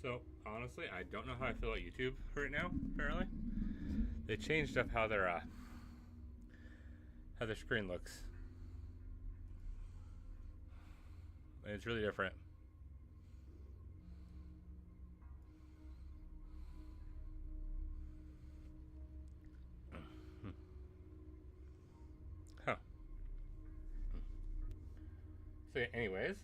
So, honestly, I don't know how I feel about YouTube right now, apparently. They changed up how their screen looks. And it's really different. Huh. So, anyways,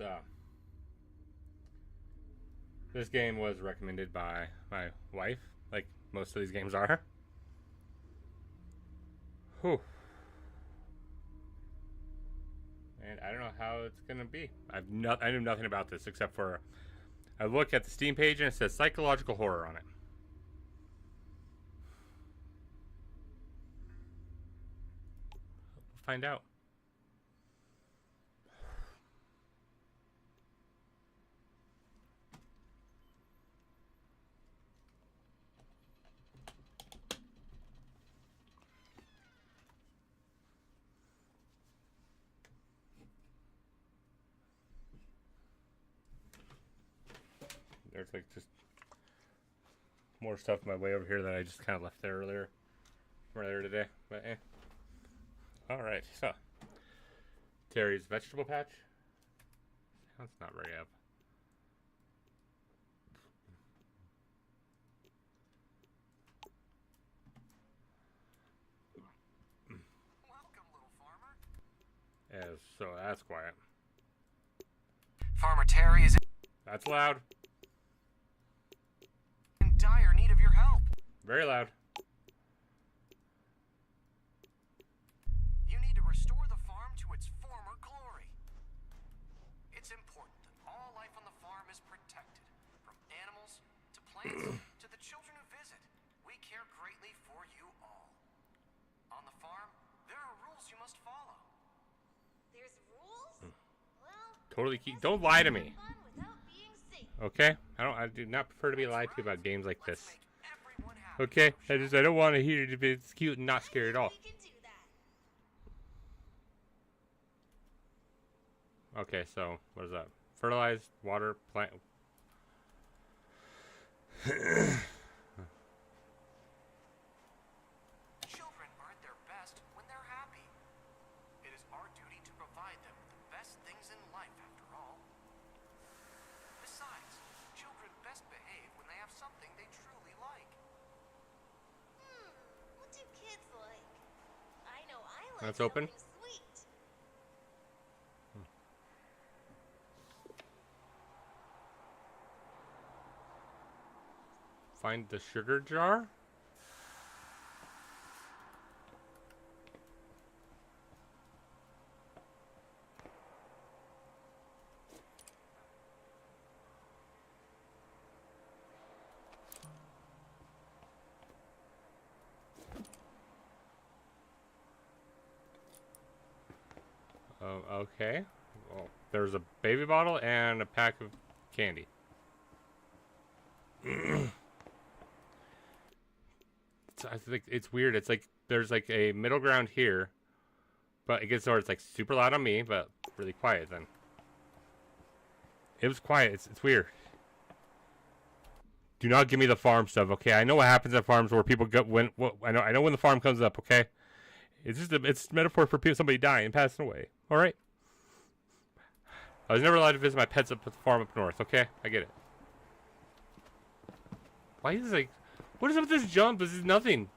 this game was recommended by my wife, like most of these games are. Whew. And I don't know how it's gonna be. I knew nothing about this except for I look at the Steam page and it says psychological horror on it. We'll find out. There's like just more stuff on my way over here that I just kind of left there earlier today. But Alright, so Terry's vegetable patch. Sounds not very up. Welcome, little farmer. Yeah, so that's quiet. Farmer Terry is That's loud. in dire need of your help. Very loud. You need to restore the farm to its former glory. It's important that all life on the farm is protected, from animals to plants to the children who visit. We care greatly for you all. On the farm, there are rules you must follow. There's rules? Well, Totally don't lie to me. fun without being safe. Okay? I do not prefer to be lied to about games like Let's this. make everyone happy. Okay? I don't want to hear it if it's cute and not scary at all. We can do that. Okay, so what is that? Fertilize, water, plant. Children are at their best when they're happy. It is our duty to provide them with the best things in life, after all. Besides, children best behave when they have something they truly like. What do kids like? I know I like That's open. something sweet. Find the sugar jar? Okay. Well, there's a baby bottle and a pack of candy. I think it's weird. It's like there's like a middle ground here, but it gets where it's like super loud on me, but really quiet then. It was quiet. It's weird. Do not give me the farm stuff, okay? I know what happens at farms where people get I know when the farm comes up, okay? It's just it's metaphor for somebody dying and passing away. All right. I was never allowed to visit my pets up at the farm up north. Okay, I get it. Why is this like? What is up with this jump? This is nothing.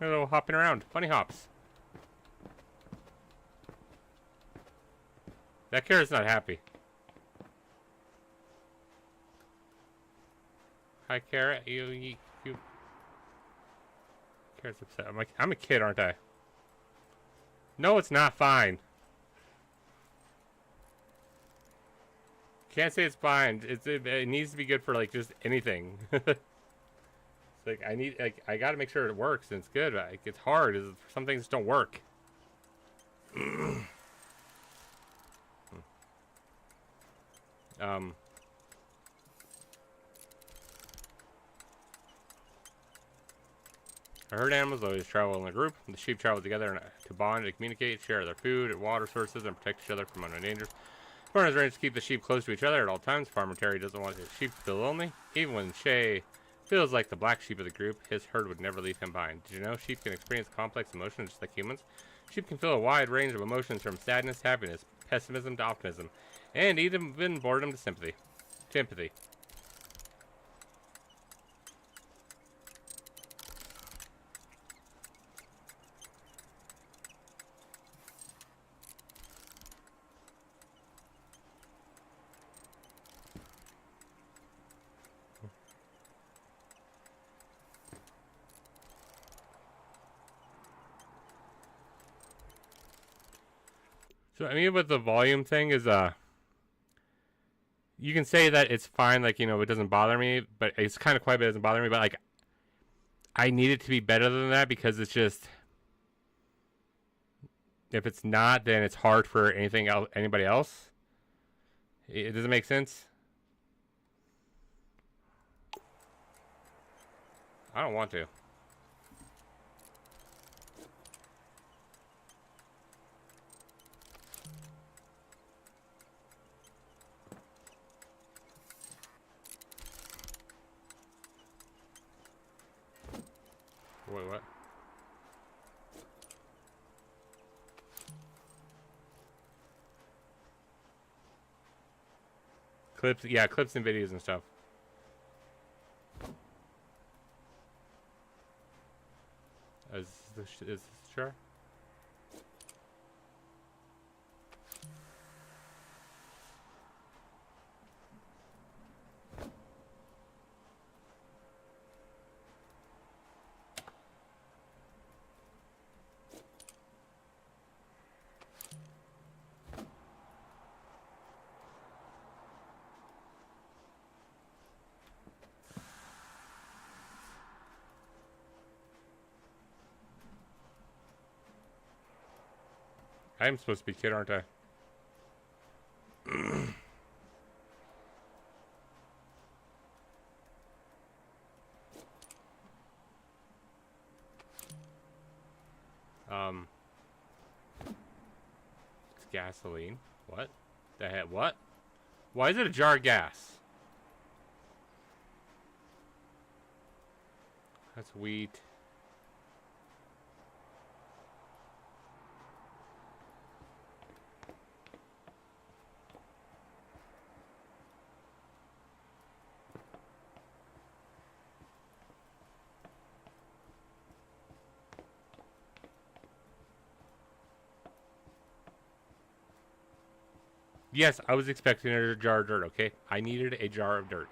A little hopping around, funny hops. That carrot's not happy. Hi, carrot. You. Carrot's upset. I'm a kid, aren't I? No, it's not fine. Can't say it's fine. It needs to be good for like just anything. It's like I gotta make sure it works and it's good. But it's hard. Some things just don't work. Herd animals always travel in a group. The sheep travel together to bond and communicate, share their food and water sources, and protect each other from unknown dangers. Farmers arrange to keep the sheep close to each other at all times. Farmer Terry doesn't want his sheep to feel lonely. Even when Shay feels like the black sheep of the group, his herd would never leave him behind. Did you know sheep can experience complex emotions just like humans? Sheep can feel a wide range of emotions from sadness, happiness, pessimism to optimism, and even boredom to sympathy. To empathy. So I mean, with the volume thing is you can say that it's fine, like, you know, it doesn't bother me, but it's kind of quiet, but it doesn't bother me. But like, I need it to be better than that because it's just, if it's not, then it's hard for anybody else. It doesn't make sense. I don't want to. Wait, what? Clips, yeah, clips and videos and stuff. Is this sure? I am supposed to be kid, aren't I? It's gasoline. What? The heck? What? Why is it a jar of gas? That's wheat. Yes, I was expecting a jar of dirt, okay? I needed a jar of dirt.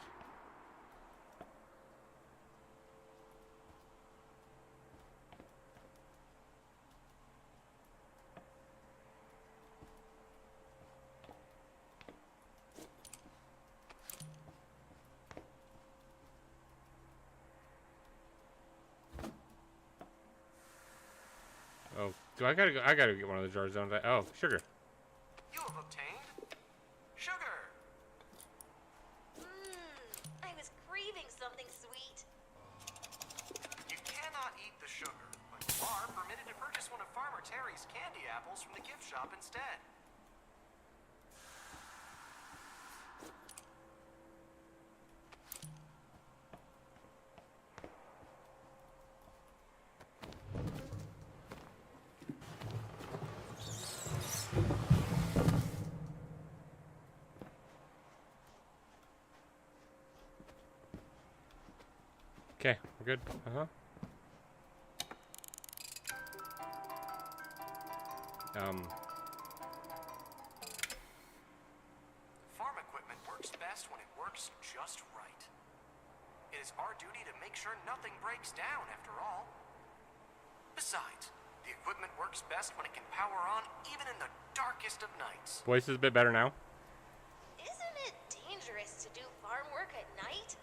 Oh, I gotta get one of the jars, don't I? Oh, sugar. You have obtained sugar. I was craving something sweet. You cannot eat the sugar, but you are permitted to purchase one of Farmer Terry's candy apples from the gift shop instead. Okay, we're good. Farm equipment works best when it works just right. It is our duty to make sure nothing breaks down, after all. Besides, the equipment works best when it can power on even in the darkest of nights. Voice is a bit better now. Isn't it dangerous to do farm work at night?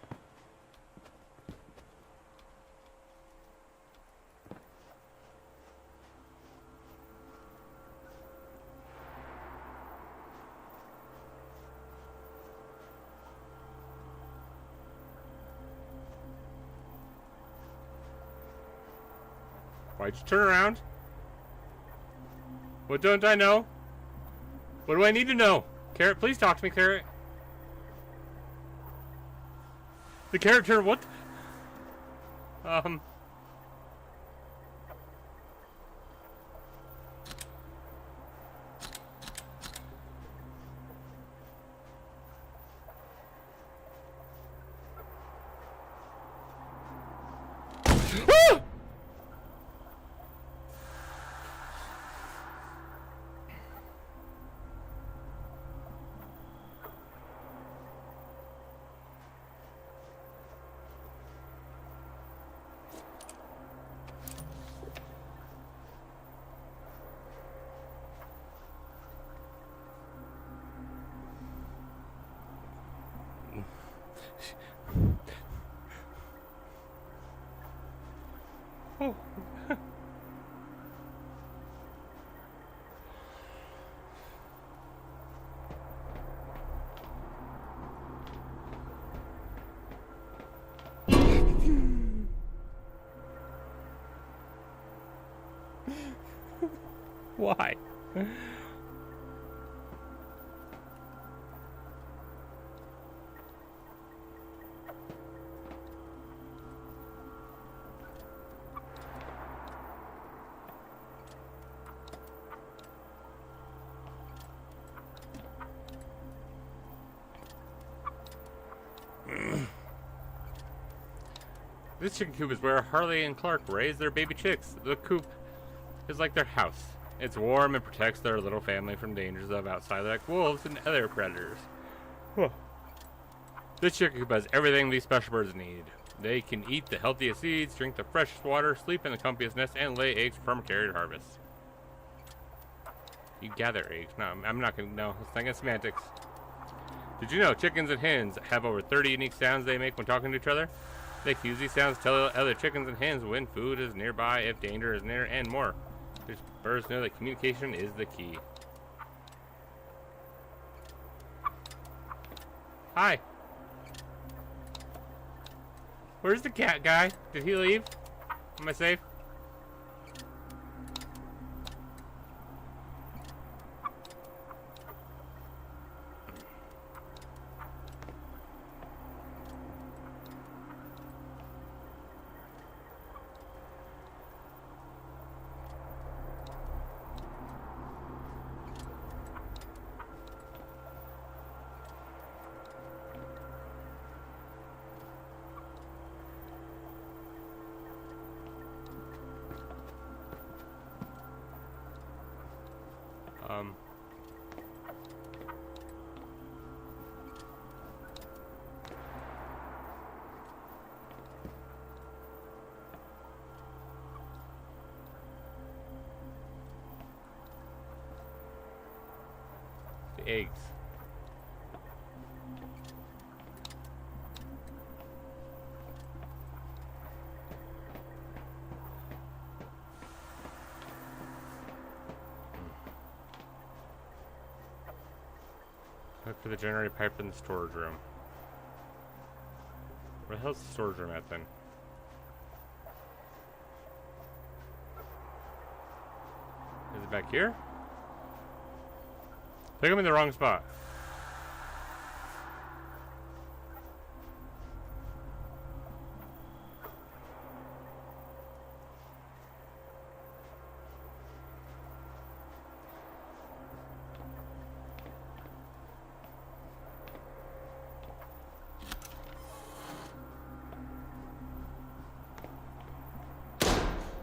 Why'd you turn around? What don't I know? What do I need to know? Carrot, please talk to me, Carrot. The carrot turned what? Ah! Oh. Why? This chicken coop is where Harley and Clark raise their baby chicks. The coop is like their house. It's warm and protects their little family from dangers of outside like wolves and other predators. Huh. This chicken coop has everything these special birds need. They can eat the healthiest seeds, drink the freshest water, sleep in the comfiest nest, and lay eggs from carried harvest. You gather eggs. No, I'm not gonna. No, let's think of semantics. Did you know chickens and hens have over 30 unique sounds they make when talking to each other? They can use these sounds to tell other chickens and hens when food is nearby, if danger is near, and more. These birds know that communication is the key. Hi. Where's the cat guy? Did he leave? Am I safe? The eggs. Look for the generator pipe in the storage room. Where the hell's the storage room at then? Is it back here? I think I'm in the wrong spot.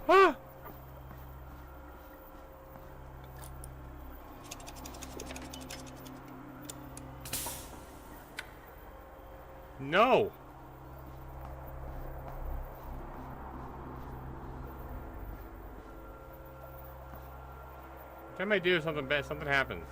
Ah! No! Every time I do something bad, something happens.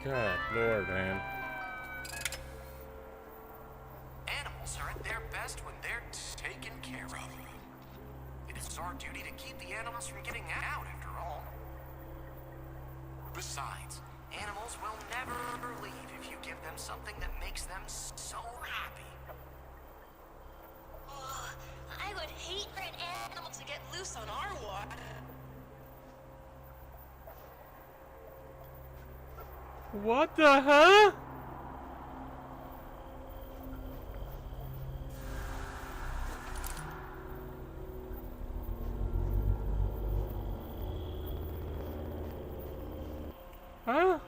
Good Lord, man. best when they're taken care of. It's our duty to keep the animals from getting out, after all. Besides, animals will never leave if you give them something that makes them so happy. Oh, I would hate for an animal to get loose on our water. What the huh? Huh?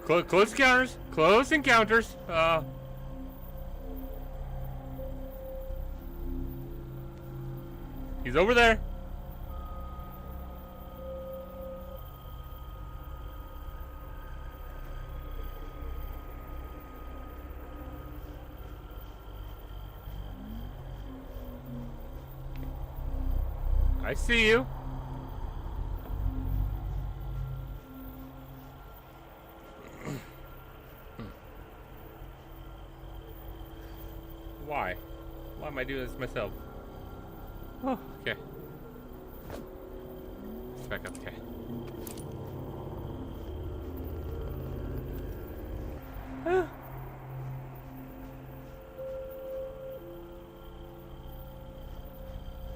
Close encounters. Close encounters. He's over there. I see you. Why? Why am I doing this myself? Oh, okay. Let's back up, okay.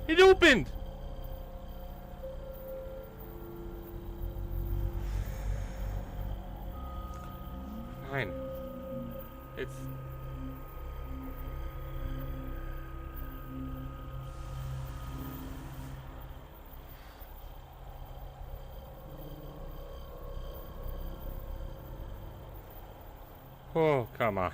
It opened! Fine. It's... Oh, come on.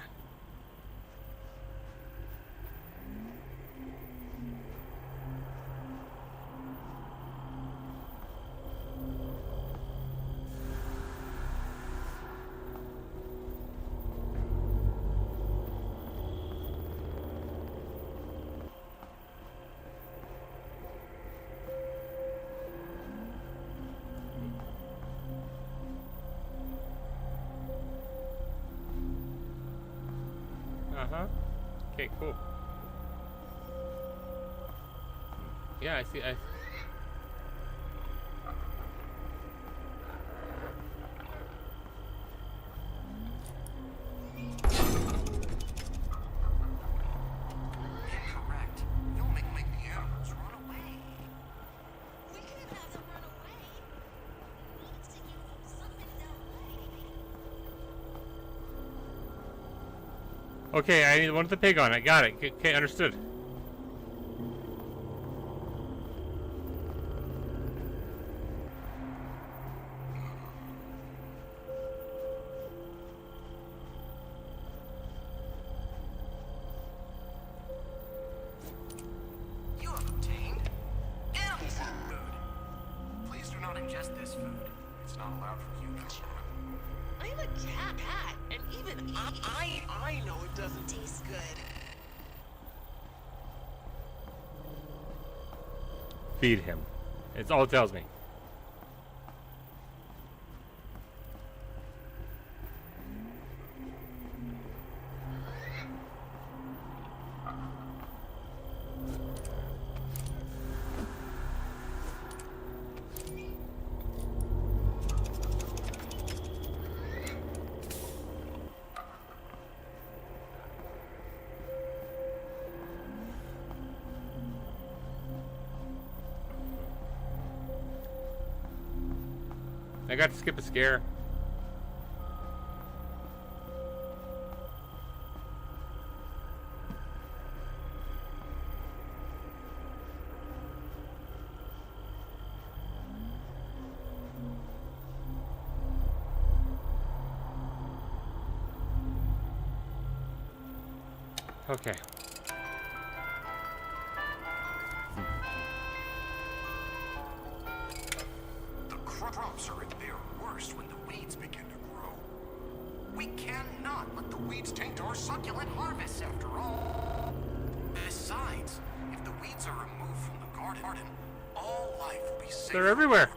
Uh-huh. Okay, cool. Yeah, I see. Incorrect. You'll make the animals run away. We can't have them run away. We need to give them something to like. Okay, I need one with the pig on it. Got it. Okay, understood. You have obtained animal food. Please do not ingest this food. It's not allowed for humans. I'm a cat, and even I know it doesn't taste good. Feed him. It's all it tells me. I got to skip a scare. Okay. The crops are at their worst when the weeds begin to grow. We cannot let the weeds taint our succulent harvests, after all. Besides, if the weeds are removed from the garden, all life will be safe. They're everywhere.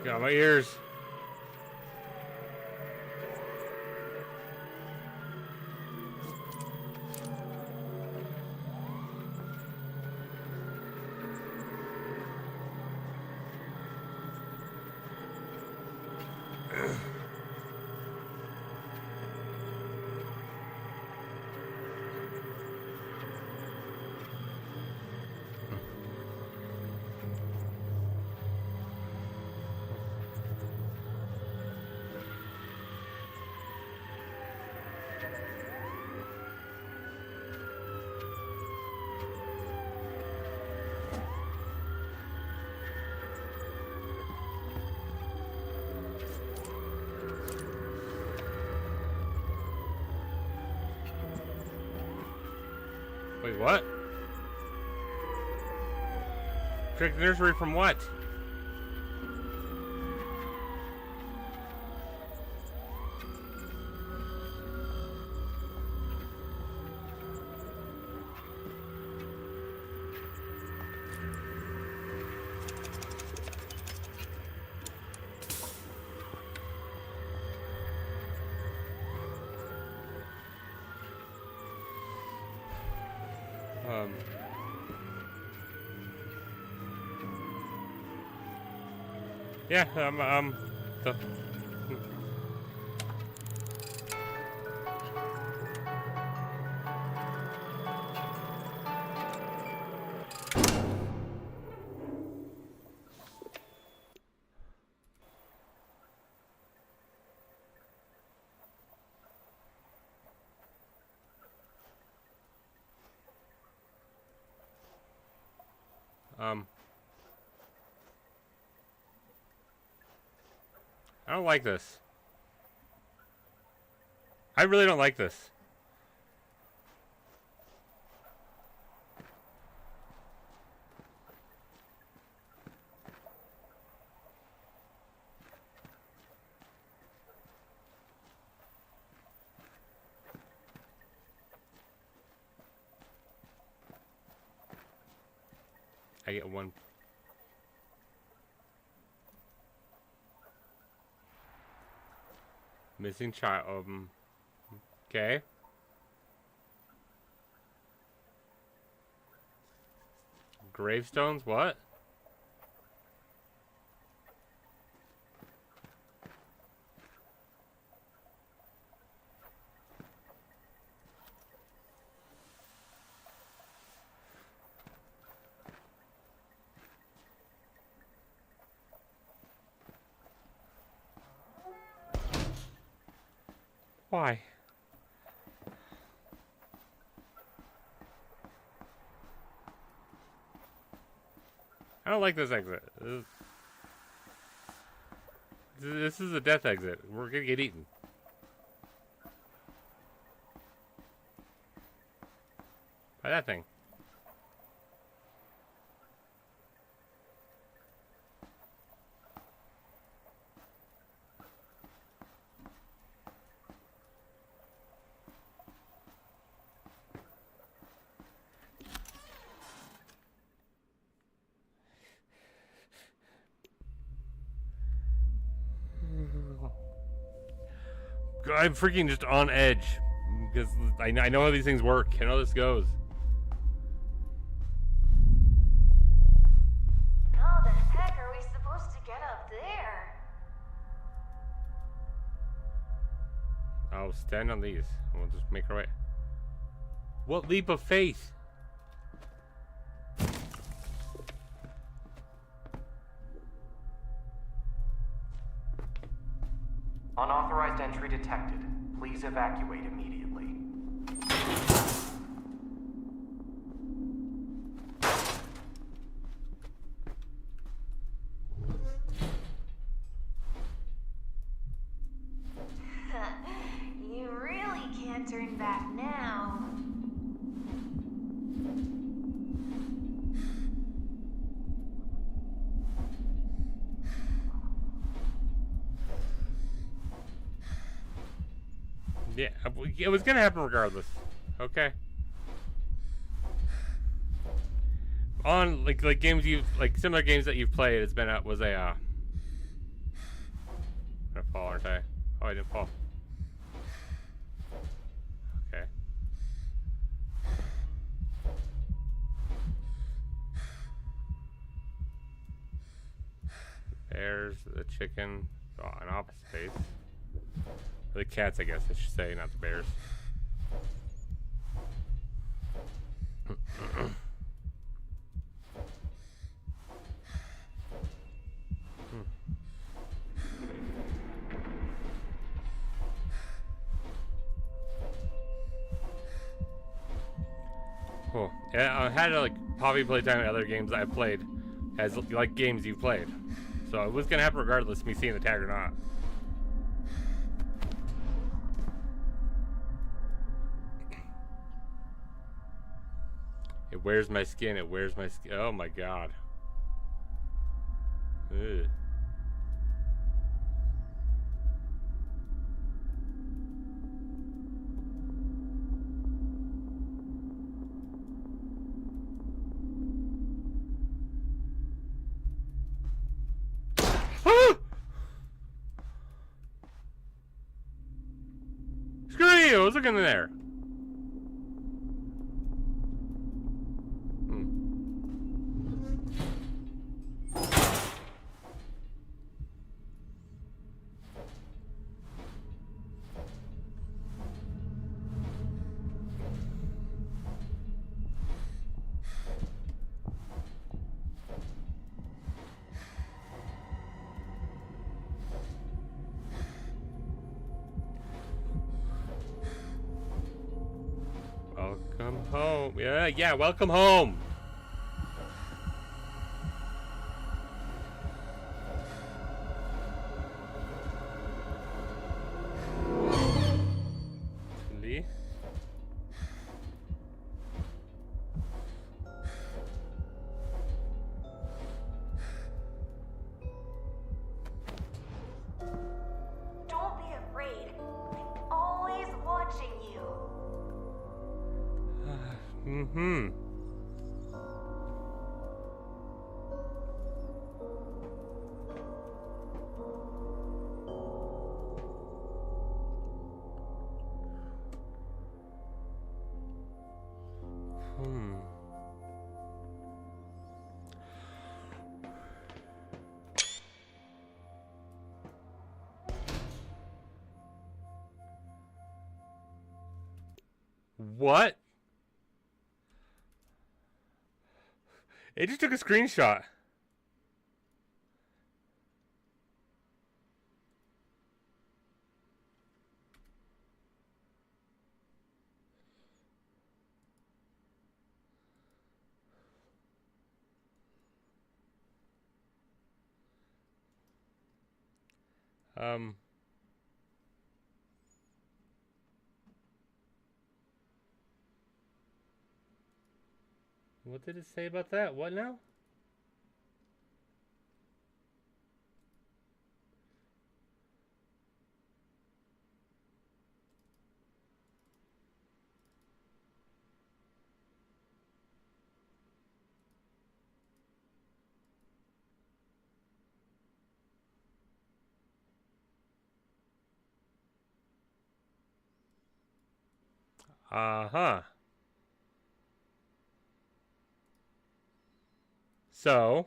Got my ears. Wait, what? Protect the nursery from what? Yeah, the... I don't like this. I really don't like this. I get one. Missing child. Okay. Gravestones? What? Why? I don't like this exit. This is a death exit. We're gonna get eaten. By that thing. I'm freaking just on edge because I know how these things work. I know how this goes. How the heck are we supposed to get up there? I'll stand on these. We'll just make our way. What leap of faith? Unauthorized entry detected. Please evacuate immediately. You really can't turn back now. Yeah, it was gonna happen regardless. Okay. On like games you like similar games that you've played, it's been was a I'm gonna fall, aren't I? Oh, I didn't fall. Okay. Bears, the chicken, oh, an opposite face. The cats, I guess I should say, not the bears. Cool. Yeah, I had like Poppy playtime and other games I've played as like games you've played. So it was gonna happen regardless of me seeing the tag or not. It wears my skin, it wears my skin. Oh my god. Ugh. Screw you! I was looking in there. Welcome home. Yeah, welcome home. Lee. Don't be afraid. I'm always watching you. Mm-hmm. What? It just took a screenshot. What did it say about that? What now? Uh-huh. So,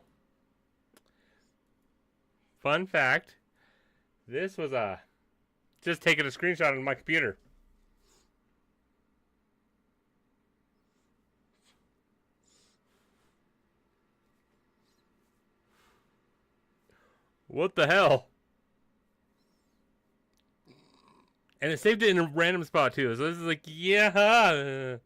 fun fact, this was just taking a screenshot on my computer. What the hell? And it saved it in a random spot too. So this is like, yeah.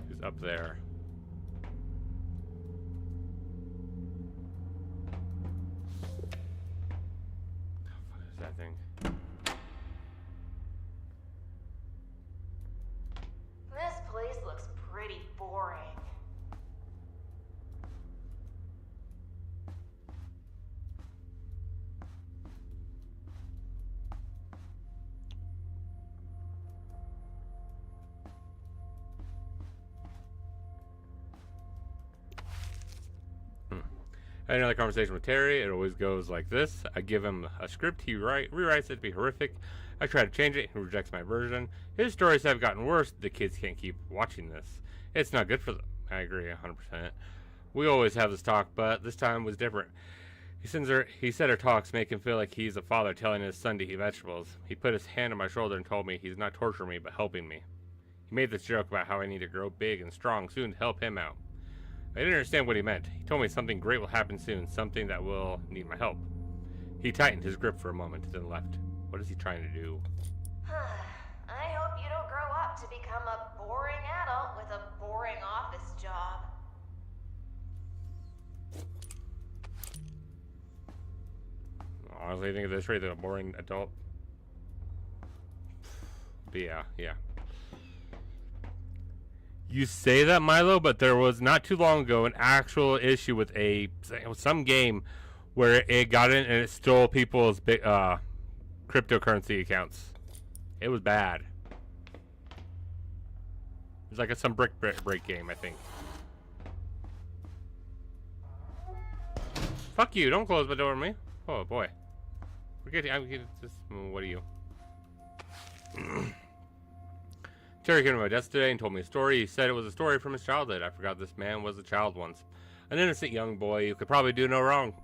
Who's up there? What is that thing? I had another conversation with Terry. It always goes like this. I give him a script. He rewrites it to be horrific. I try to change it. He rejects my version. His stories have gotten worse. The kids can't keep watching this. It's not good for them. I agree 100%. We always have this talk, but this time was different. He said our talks make him feel like he's a father telling his son to eat vegetables. He put his hand on my shoulder and told me he's not torturing me, but helping me. He made this joke about how I need to grow big and strong soon to help him out. I didn't understand what he meant. He told me something great will happen soon, something that will need my help. He tightened his grip for a moment, then left. What is he trying to do? I hope you don't grow up to become a boring adult with a boring office job. Honestly, I think at this rate, they're a boring adult. But yeah. You say that, Milo, but there was not too long ago an actual issue with some game where it got in and it stole people's cryptocurrency accounts. It was bad. It was like some brick break game, I think. Fuck you! Don't close the door on me. Oh boy. What are you? Terry came to my desk today and told me a story. He said it was a story from his childhood. I forgot this man was a child once. An innocent young boy who could probably do no wrong.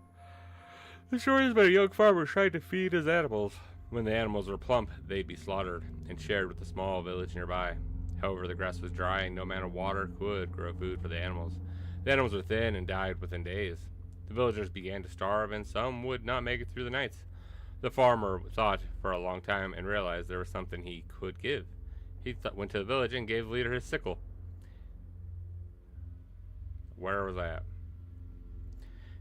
The story is about a young farmer trying to feed his animals. When the animals were plump, they'd be slaughtered and shared with a small village nearby. However, the grass was dry and no amount of water could grow food for the animals. The animals were thin and died within days. The villagers began to starve and some would not make it through the nights. The farmer thought for a long time and realized there was something he could give. He went to the village and gave the leader his sickle. Where was I at?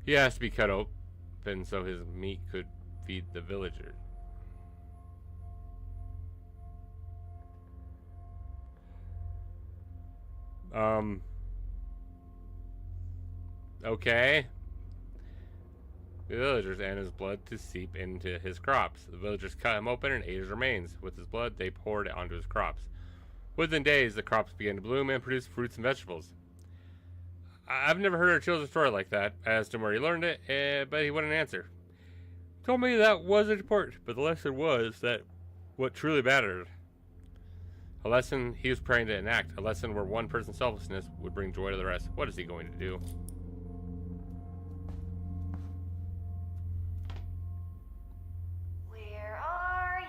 He asked to be cut open so his meat could feed the villagers. Okay. The villagers and his blood to seep into his crops. The villagers cut him open and ate his remains. With his blood, they poured it onto his crops. Within days, the crops began to bloom and produce fruits and vegetables. I've never heard a children's story like that. I asked him where he learned it, but he wouldn't answer. He told me that wasn't important, but the lesson was that what truly mattered. A lesson he was praying to enact. A lesson where one person's selflessness would bring joy to the rest. What is he going to do? Where are you?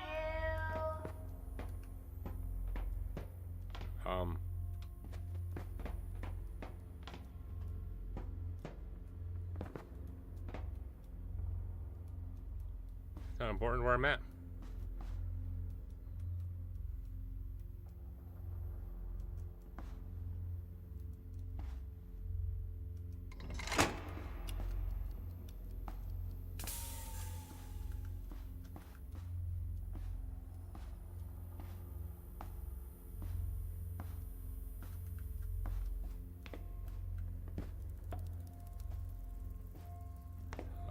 It's not important where I'm at.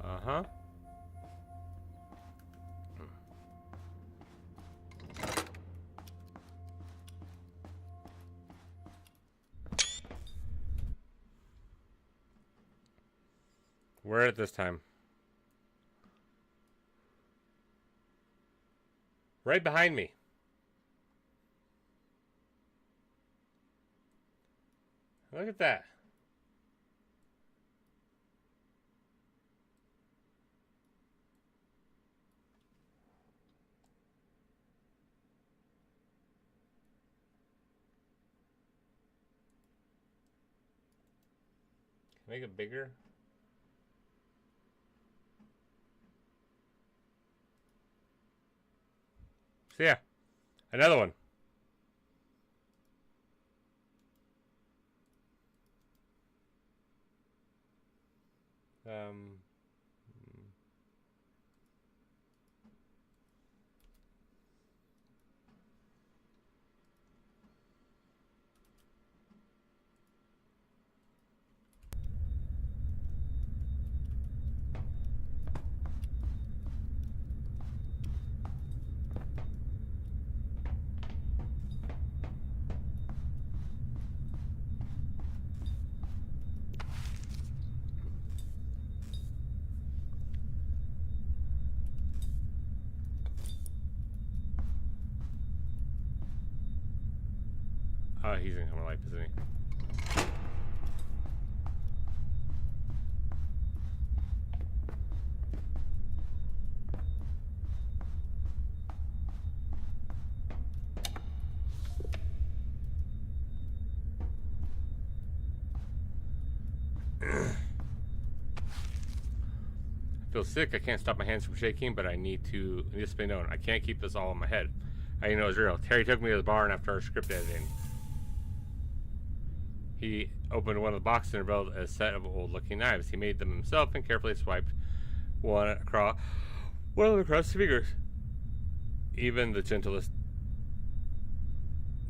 Uh-huh. Where at this time? Right behind me. Look at that. Make it bigger. So yeah, another one. He's gonna come to life, isn't he? I feel sick. I can't stop my hands from shaking, but I need this to be known. I can't keep this all in my head. I know it's real. Terry took me to the barn after our script editing. He opened one of the boxes and revealed a set of old-looking knives. He made them himself and carefully swiped one of them across his fingers. Even the gentlest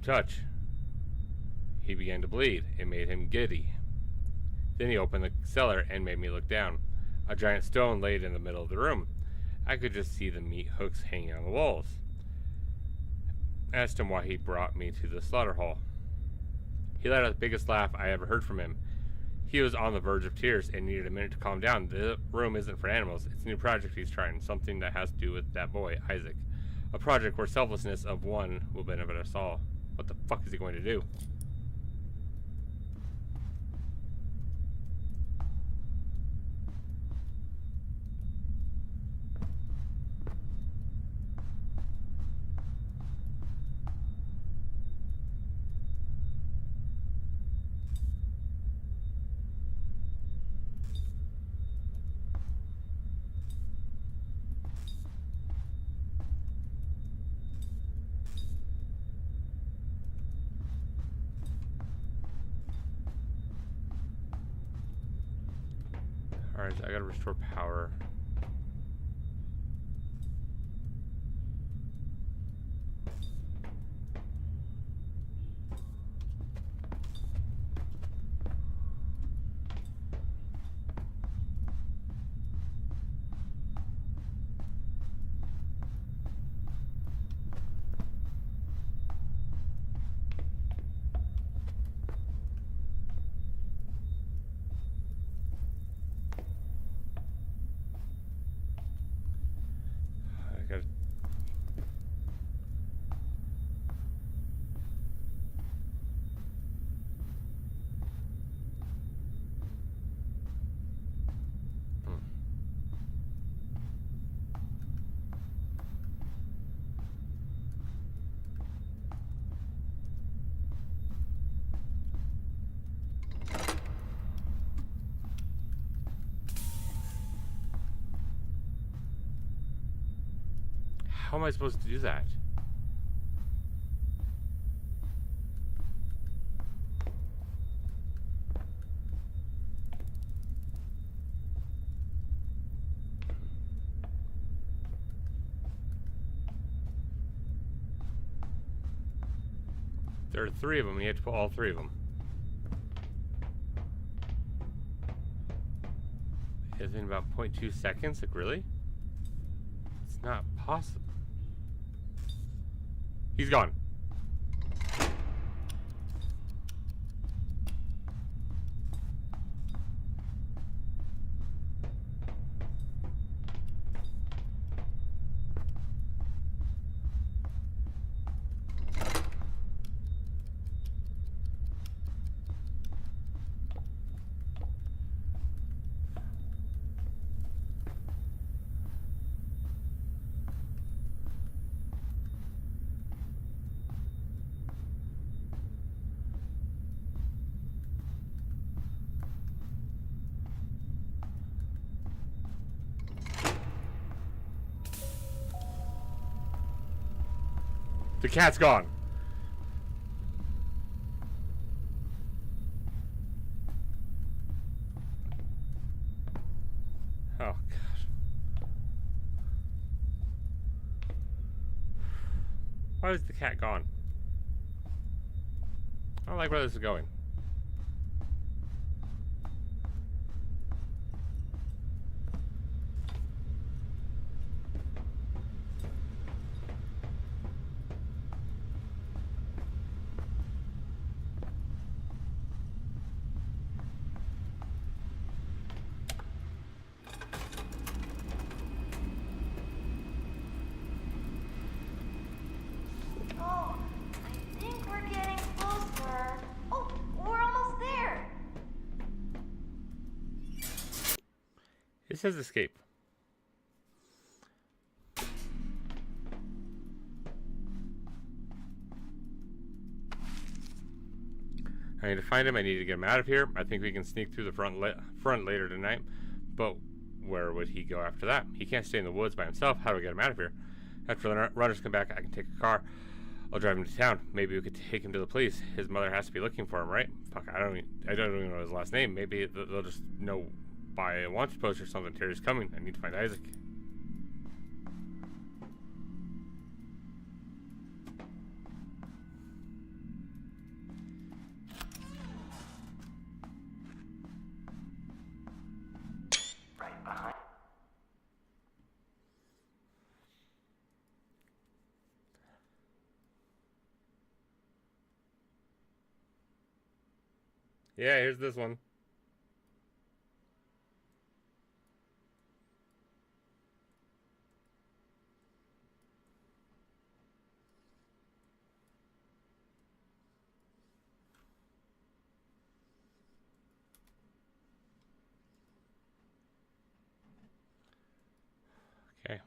touch. He began to bleed. It made him giddy. Then he opened the cellar and made me look down. A giant stone laid in the middle of the room. I could just see the meat hooks hanging on the walls. I asked him why he brought me to the slaughter hall. He let out the biggest laugh I ever heard from him. He was on the verge of tears and needed a minute to calm down. The room isn't for animals. It's a new project he's trying, something that has to do with that boy, Isaac. A project where selflessness of one will benefit us all. What the fuck is he going to do? Alright, I gotta restore power. How am I supposed to do that? There are 3 of them, and you have to put all 3 of them. It's in about 0.2 seconds? Like, really? It's not possible. He's gone. The cat's gone. Oh, gosh. Why is the cat gone? I don't like where this is going. Oh, I think we're getting closer. It says escape. I need to find him. I need to get him out of here. I think we can sneak through the front later tonight. But where would he go after that? He can't stay in the woods by himself. How do we get him out of here? After the runners come back, I can take a car. I'll drive him to town. Maybe we could take him to the police. His mother has to be looking for him, right? Fuck, I don't even know his last name. Maybe they'll just know by a wanted post or something. Terry's coming. I need to find Isaac. Right behind. Yeah, here's this one. Okay.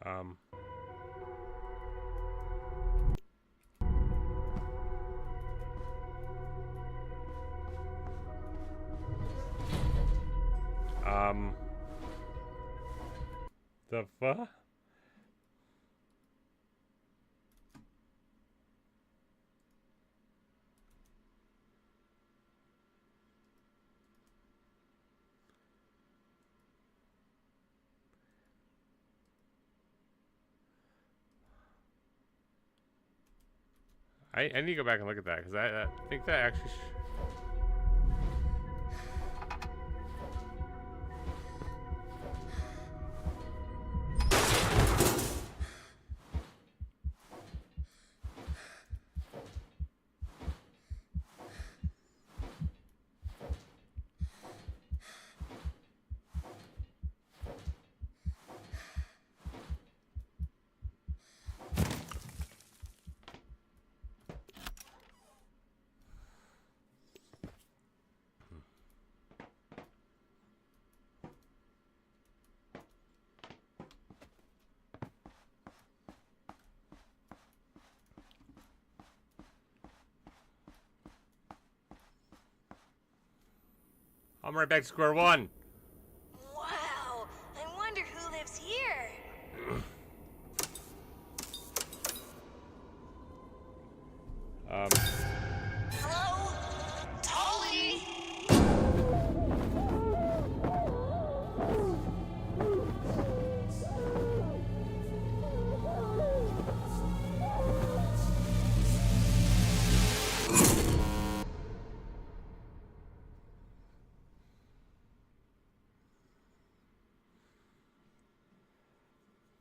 Um. The fuck? I need to go back and look at that because I think that actually. I'm right back to square one. Wow, I wonder who lives here. Hello? Tolly?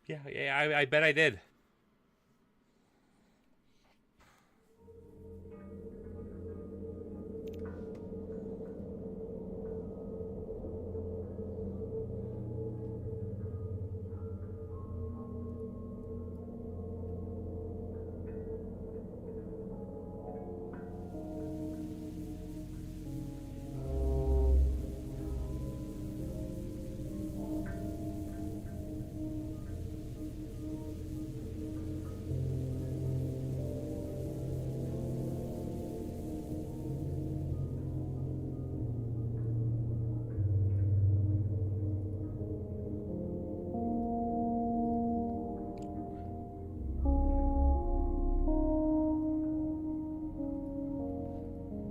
Yeah, I bet I did.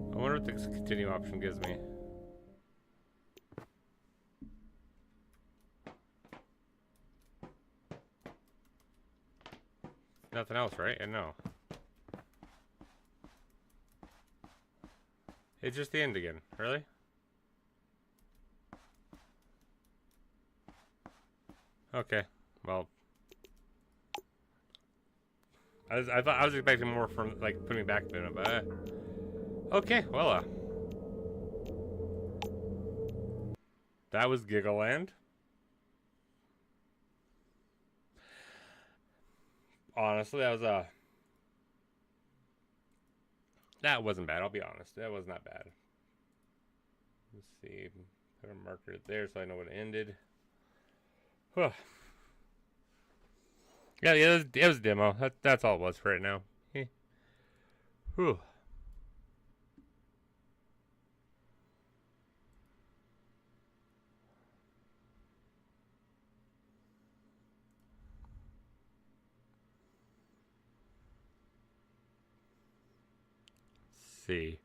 I wonder what the continue option gives me. Nothing else, right? And no. It's just the end again. Really? Okay. Well, I thought I was expecting more from like putting me back a bit, but okay. Well, That was Gigaland. Honestly, that wasn't bad. I'll be honest. That was not bad. Let's see. Put a marker there so I know when it ended. Huh. Yeah, it was a demo. That's all it was for right now. Whew. Let's see.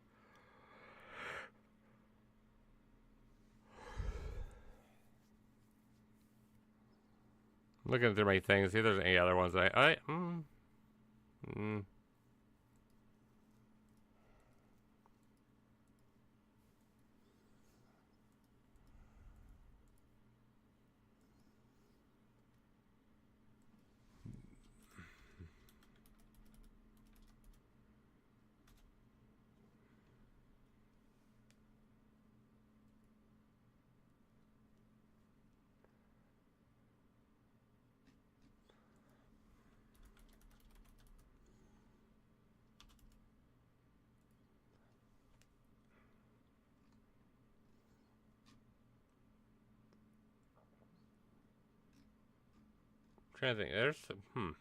Looking through my things, see if there's any other ones trying to think. There's some,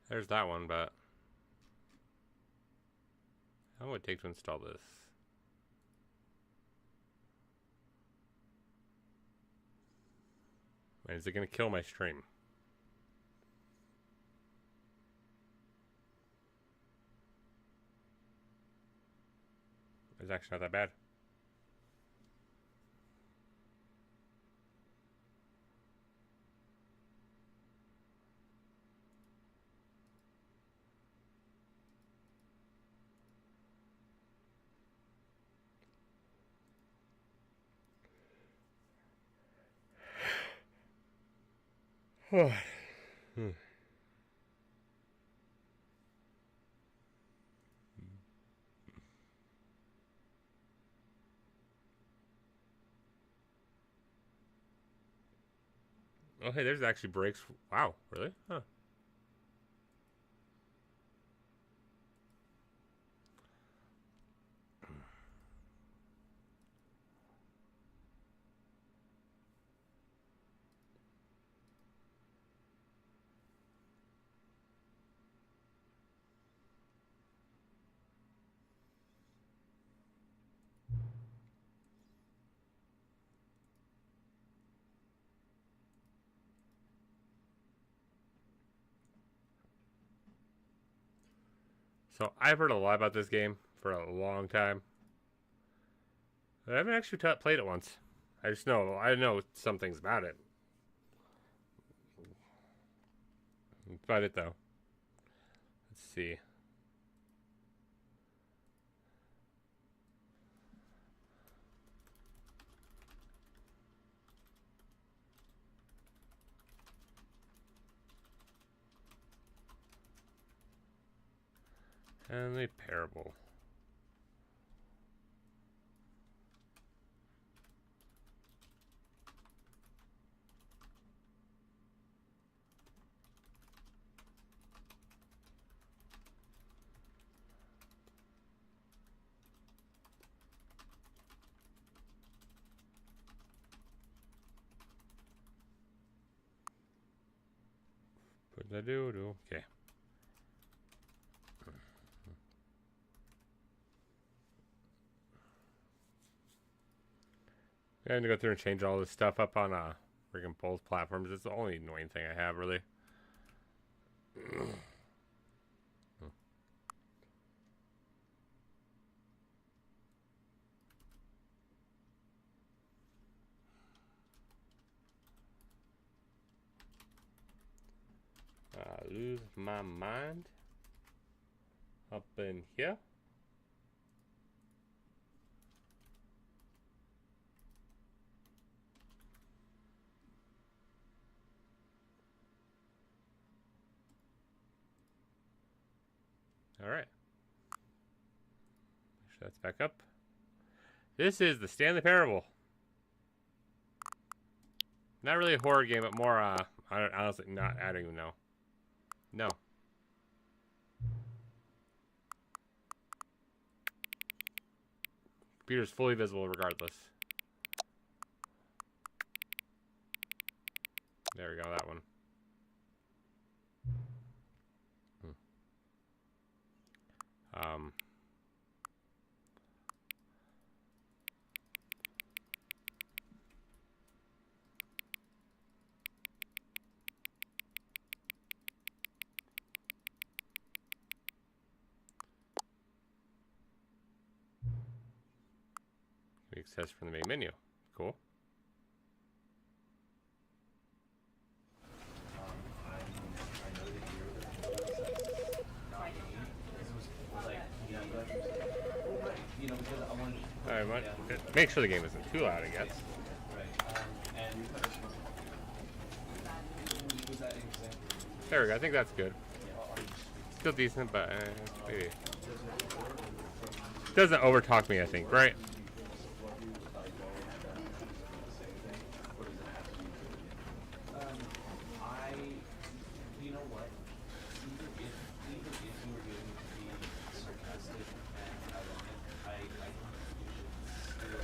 There's that one, but how long would it take to install this? And is it going to kill my stream? It's actually not that bad. Oh, hey, there's actually brakes. Wow, really? Huh. So I've heard a lot about this game for a long time. I haven't actually played it once. I know some things about it. That's about it though. Let's see. Stanley Parable. What did I do? Okay. I had to go through and change all this stuff up on freaking both platforms. It's the only annoying thing I have, really. lose my mind. Up in here. All right. Make sure that's back up. This is the Stanley Parable. Not really a horror game, but more, honestly, not, I don't even know. No. Computer's fully visible regardless. There we go, that one. Access from the main menu. Cool. Alright, make sure the game isn't too loud, I guess. There we go, I think that's good. Still decent, but maybe. Doesn't overtalk me, I think, right?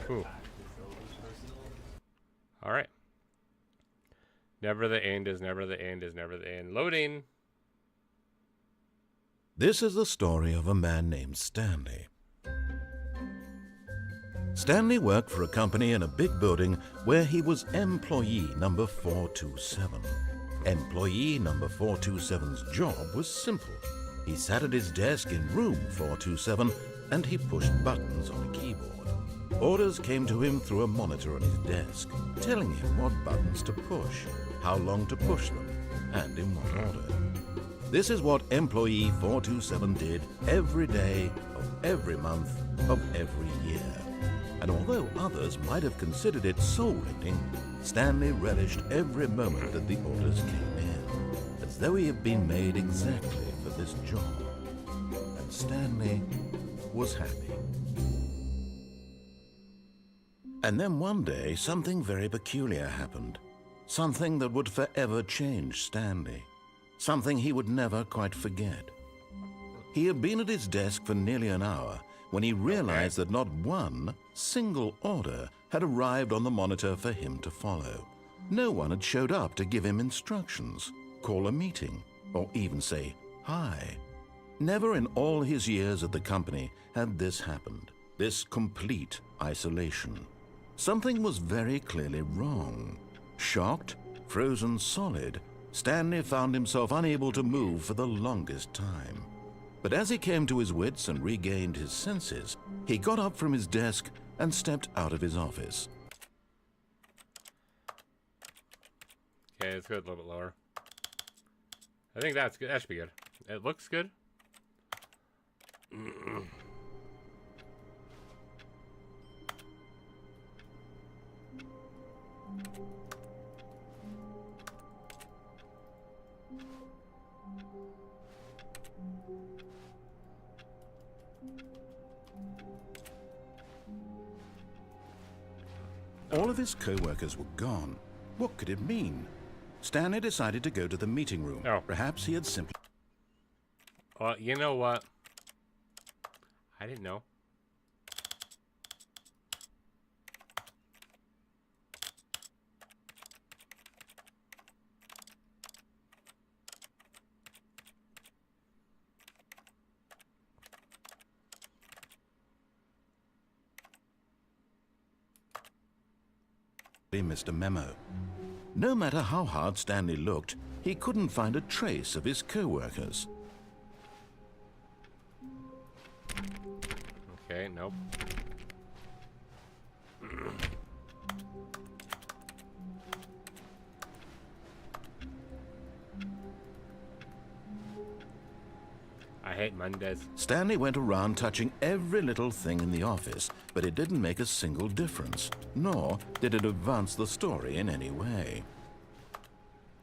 Ooh. All right. Never the end is never the end is never the end. Loading. This is the story of a man named Stanley. Stanley worked for a company in a big building where he was employee number 427. Employee number 427's job was simple. He sat at his desk in room 427 and he pushed buttons on a keyboard. Orders came to him through a monitor on his desk, telling him what buttons to push, how long to push them, and in what order. This is what employee 427 did every day of every month of every year. And although others might have considered it soul-rending, Stanley relished every moment that the orders came in, as though he had been made exactly for this job. And Stanley was happy. And then one day, something very peculiar happened. Something that would forever change Stanley. Something he would never quite forget. He had been at his desk for nearly an hour when he realized that not one single order had arrived on the monitor for him to follow. No one had showed up to give him instructions, call a meeting, or even say hi. Never in all his years at the company had this happened, this complete isolation. Something was very clearly wrong. Shocked, frozen solid, Stanley found himself unable to move for the longest time. But as he came to his wits and regained his senses, he got up from his desk and stepped out of his office. Okay, let's go a little bit lower. I think that's good. That should be good. It looks good. All of his co-workers were gone. What could it mean? Stanley decided to go to the meeting room. Oh. Perhaps he had simply... Well, you know what? I didn't know. missed a memo. No matter how hard Stanley looked, he couldn't find a trace of his co-workers. Okay, nope. I hate Mondays. Stanley went around touching every little thing in the office, but it didn't make a single difference, nor did it advance the story in any way.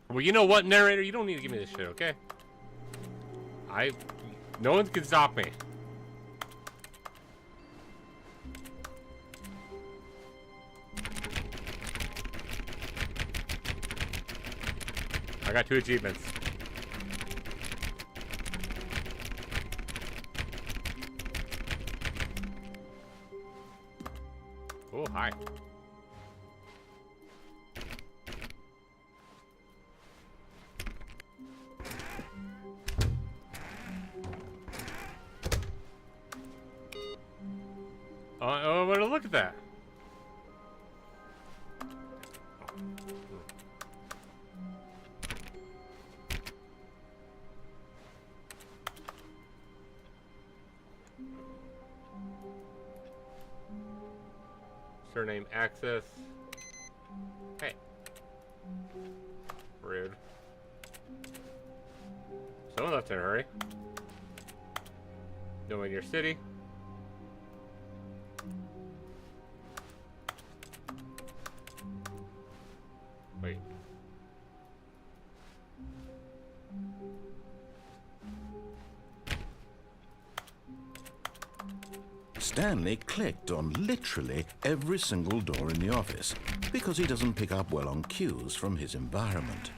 Well, you know what, narrator? You don't need to give me this shit, okay? No one can stop me. I got 2 achievements. Oh, hi. Oh, well, look at that. Surname access. Hey. Rude. Someone left in a hurry. Know in your city. Wait. Stanley clicked on literally every single door in the office because he doesn't pick up well on cues from his environment.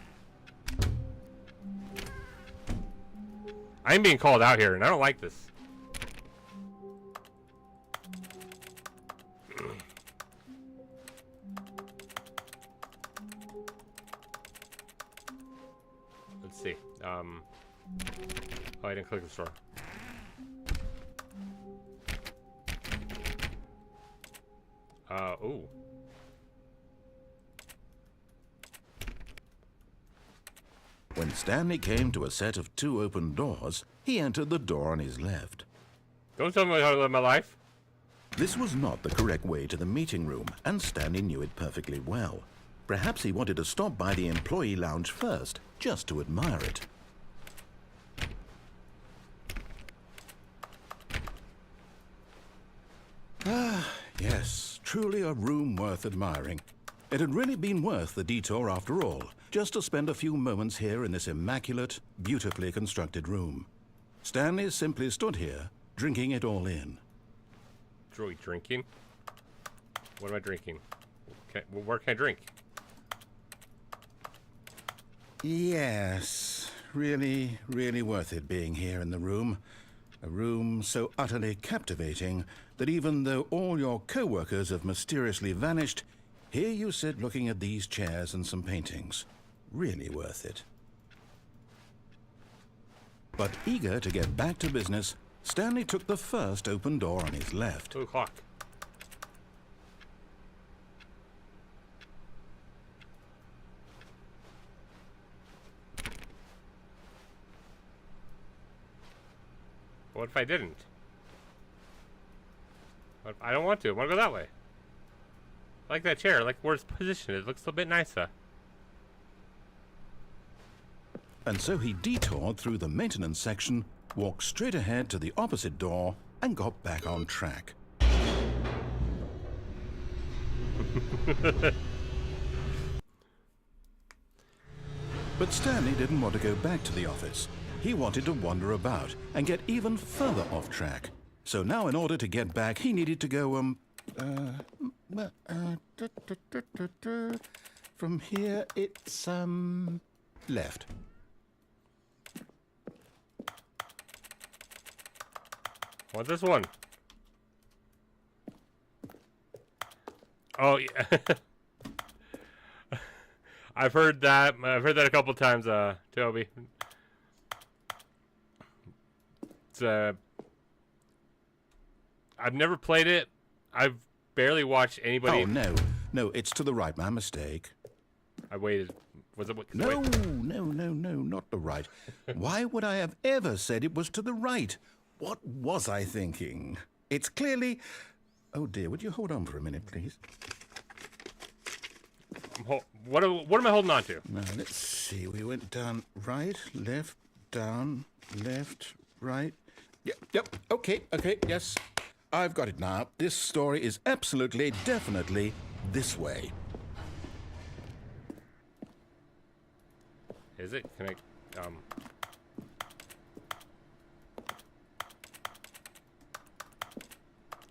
I'm being called out here, and I don't like this. Let's see. Oh, I didn't click the store. Ooh. When Stanley came to a set of 2 open doors, he entered the door on his left. Don't tell me how to live my life. This was not the correct way to the meeting room, and Stanley knew it perfectly well. Perhaps he wanted to stop by the employee lounge first, just to admire it. Yes, truly a room worth admiring. It had really been worth the detour after all, just to spend a few moments here in this immaculate, beautifully constructed room. Stanley simply stood here, drinking it all in. Droid drinking? What am I drinking? Okay, well, where can I drink? Yes, really, really worth it being here in the room. A room so utterly captivating that even though all your co-workers have mysteriously vanished, here you sit looking at these chairs and some paintings. Really worth it. But eager to get back to business, Stanley took the first open door on his left. 2 o'clock. What if I didn't? What if I don't want to. I want to go that way. I like that chair. I like where it's positioned. It looks a bit nicer. And so he detoured through the maintenance section, walked straight ahead to the opposite door, and got back on track. But Stanley didn't want to go back to the office. He wanted to wander about and get even further off track. So now in order to get back, he needed to go, from here it's, left. Want this one? Oh yeah. I've heard that. I've heard that a couple times, Toby. It's I've never played it. I've barely watched anybody. Oh no, it's to the right. My mistake. I waited. Was it? No, not the right. Why would I have ever said it was to the right? What was I thinking? It's clearly... Oh dear, would you hold on for a minute, please? What am I holding on to? Now, let's see. We went down right, left, down, left, right. Yep. Okay. Yes. I've got it now. This story is absolutely, definitely this way. Is it? Can I,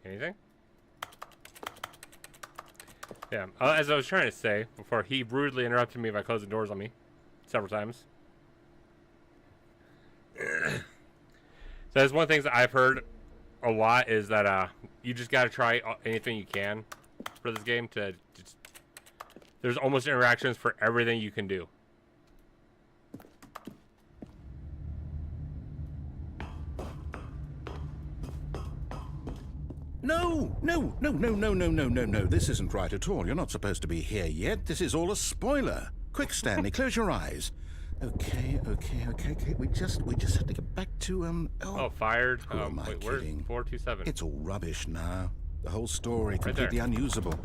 anything? Yeah, as I was trying to say before, he rudely interrupted me by closing doors on me several times. So that's one of the things that I've heard a lot is that you just got to try anything you can for this game to just, there's almost interactions for everything you can do. No. This isn't right at all. You're not supposed to be here yet. This is all a spoiler. Quick, Stanley, close your eyes. Okay. We just have to get back to, Fired. Who am I Wait, where's kidding? 427? It's all rubbish now. The whole story Right completely there. unusable.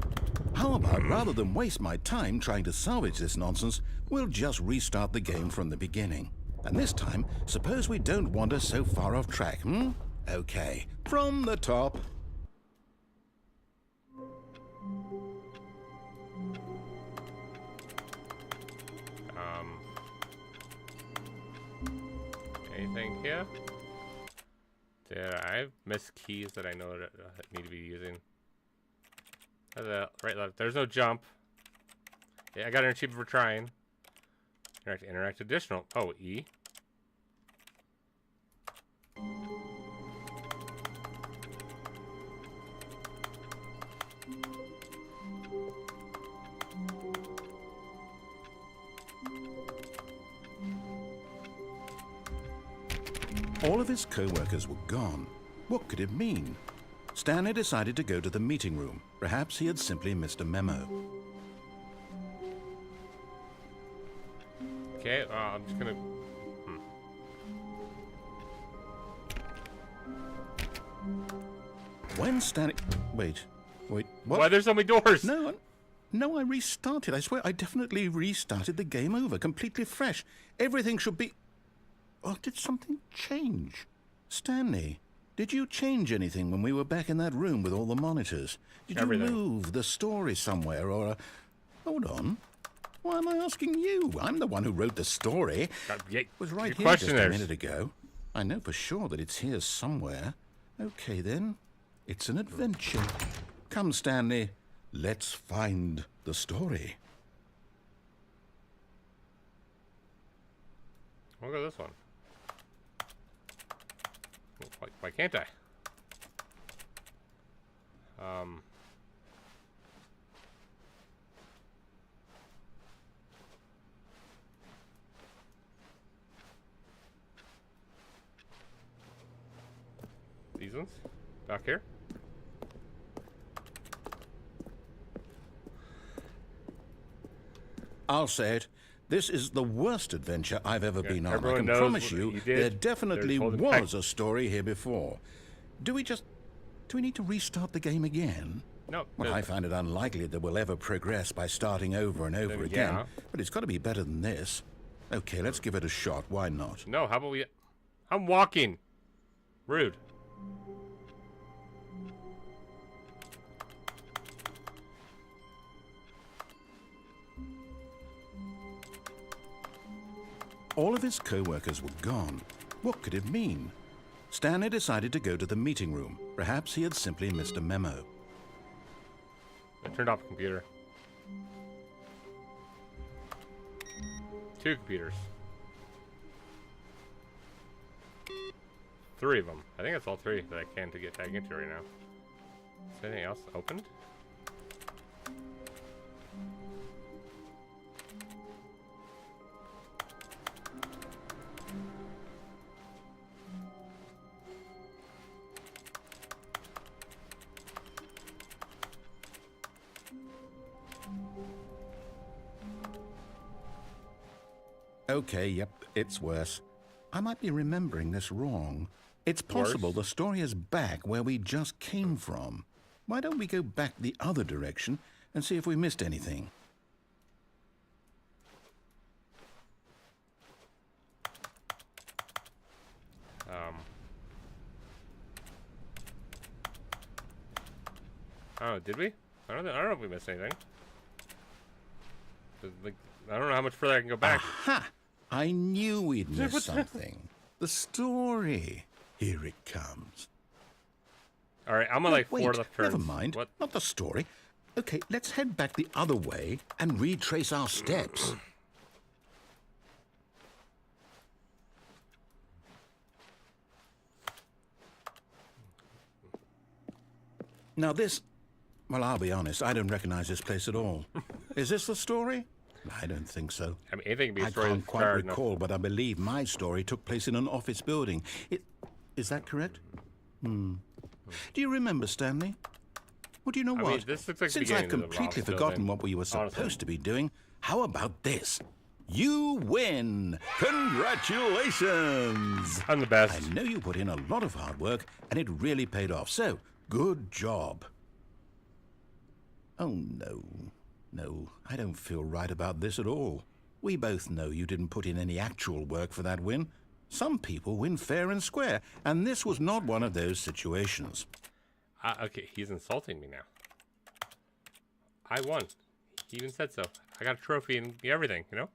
How about, rather than waste my time trying to salvage this nonsense, we'll just restart the game from the beginning. And this time, suppose we don't wander so far off track, hmm? Okay, from the top. Anything here? Did I miss keys that I know that I need to be using? Right, left. There's no jump. Yeah, I got an achievement for trying. Interact additional. Oh, E. All of his co-workers were gone. What could it mean? Stanley decided to go to the meeting room. Perhaps he had simply missed a memo. Okay, I'm just gonna... When Stanley... Wait, what? Why there's so many doors? No, I restarted. I swear I definitely restarted the game over, completely fresh. Everything should be... Oh, did something change? Stanley, did you change anything when we were back in that room with all the monitors? Did Everything. you move the story somewhere or... Hold on. Why am I asking you? I'm the one who wrote the story. It was right here just a minute ago. I know for sure that it's here somewhere. Okay, then. It's an adventure. Come, Stanley. Let's find the story. I'll go this one. Why can't I? These ones? Back here? I'll say it. This is the worst adventure I've ever been on. I Everyone can knows promise what you, you did. there definitely There's holding was back. a story here before. Do we need to restart the game again? No. Well, I find it unlikely that we'll ever progress by starting over and over again. yeah. But it's got to be better than this. Okay, let's give it a shot. Why not? No, how about we... I'm walking. Rude. All of his co-workers were gone. What could it mean? Stanley decided to go to the meeting room. Perhaps he had simply missed a memo. I turned off the computer. 2 computers. 3 of them. I think that's all 3 that I can to get tagged into right now. Is anything else opened? Okay, yep, it's worse. I might be remembering this wrong. It's possible the story is back where we just came from. Why don't we go back the other direction and see if we missed anything? Oh, did we? I don't know if we missed anything. Like, I don't know how much further I can go back. Aha! I knew we'd miss something. The story. Here it comes. All right, I'm on like Wait, 4 left turns. never mind. What? Not the story. Okay, let's head back the other way and retrace our steps. Now this... Well, I'll be honest, I don't recognize this place at all. Is this the story? I don't think so. I mean, anything can be a I story. can't that's quite hard enough. recall, but I believe my story took place in an office building. Is that correct? Do you remember, Stanley? Well, do you know what? mean, this looks like the Since beginning I've of the completely Rob's forgotten building, what we were supposed honestly. to be doing, how about this? You win! Congratulations! I'm the best. I know you put in a lot of hard work, and it really paid off, so good job. Oh, no. No, I don't feel right about this at all. We both know you didn't put in any actual work for that win. Some people win fair and square, and this was not one of those situations. Okay, he's insulting me now. I won. He even said so. I got a trophy and everything, you know?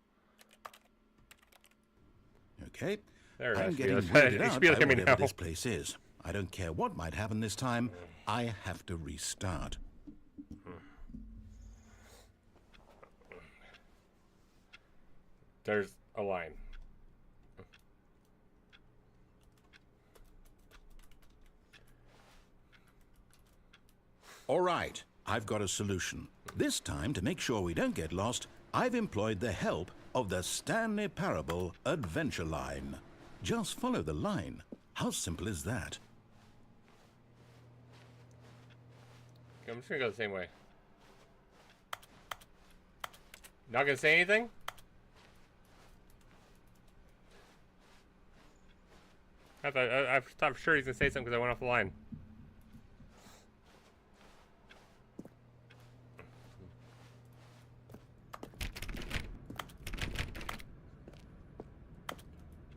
Okay, There, I'm it getting is. weirded It out should be by like me whatever now. this place is. I don't care what might happen this time. I have to restart. There's a line. All right, I've got a solution. This time, to make sure we don't get lost, I've employed the help of the Stanley Parable Adventure Line. Just follow the line. How simple is that? Okay, I'm just gonna go the same way. Not gonna say anything? I'm sure he's gonna say something because I went off the line.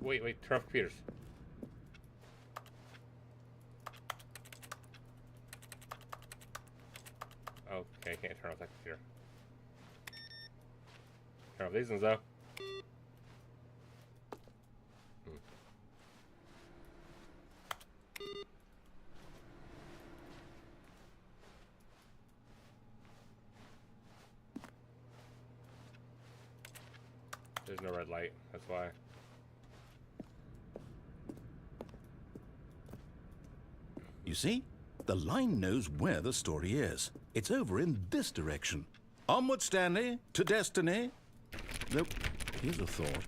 Wait, turn off computers. Okay, I can't turn off that computer. Turn off these ones though. There's no red light, that's why. You see? The line knows where the story is. It's over in this direction. Onward, Stanley, to destiny. Though, here's a thought.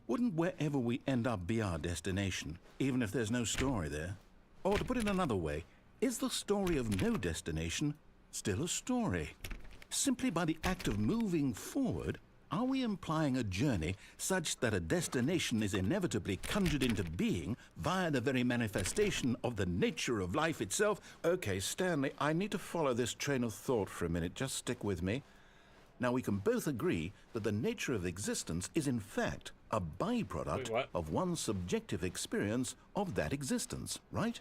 Wouldn't wherever we end up be our destination, even if there's no story there? Or to put it another way, is the story of no destination still a story? Simply by the act of moving forward, are we implying a journey such that a destination is inevitably conjured into being via the very manifestation of the nature of life itself? Okay, Stanley, I need to follow this train of thought for a minute. Just stick with me. Now, we can both agree that the nature of existence is in fact a byproduct of one's subjective experience of that existence, right?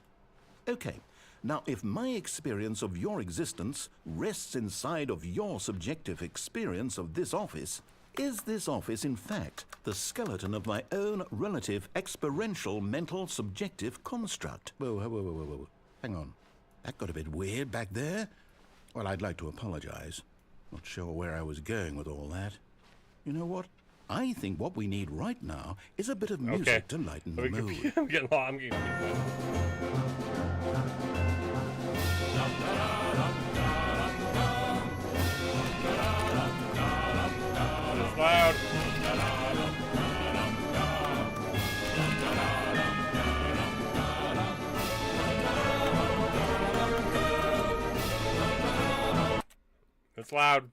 Okay. Now, if my experience of your existence rests inside of your subjective experience of this office, is this office, in fact, the skeleton of my own relative experiential mental subjective construct? Whoa. Hang on. That got a bit weird back there. Well, I'd like to apologize. Not sure where I was going with all that. You know what? I think what we need right now is a bit of music to lighten the mood. I'm getting lost. I'm getting It's loud. It's loud.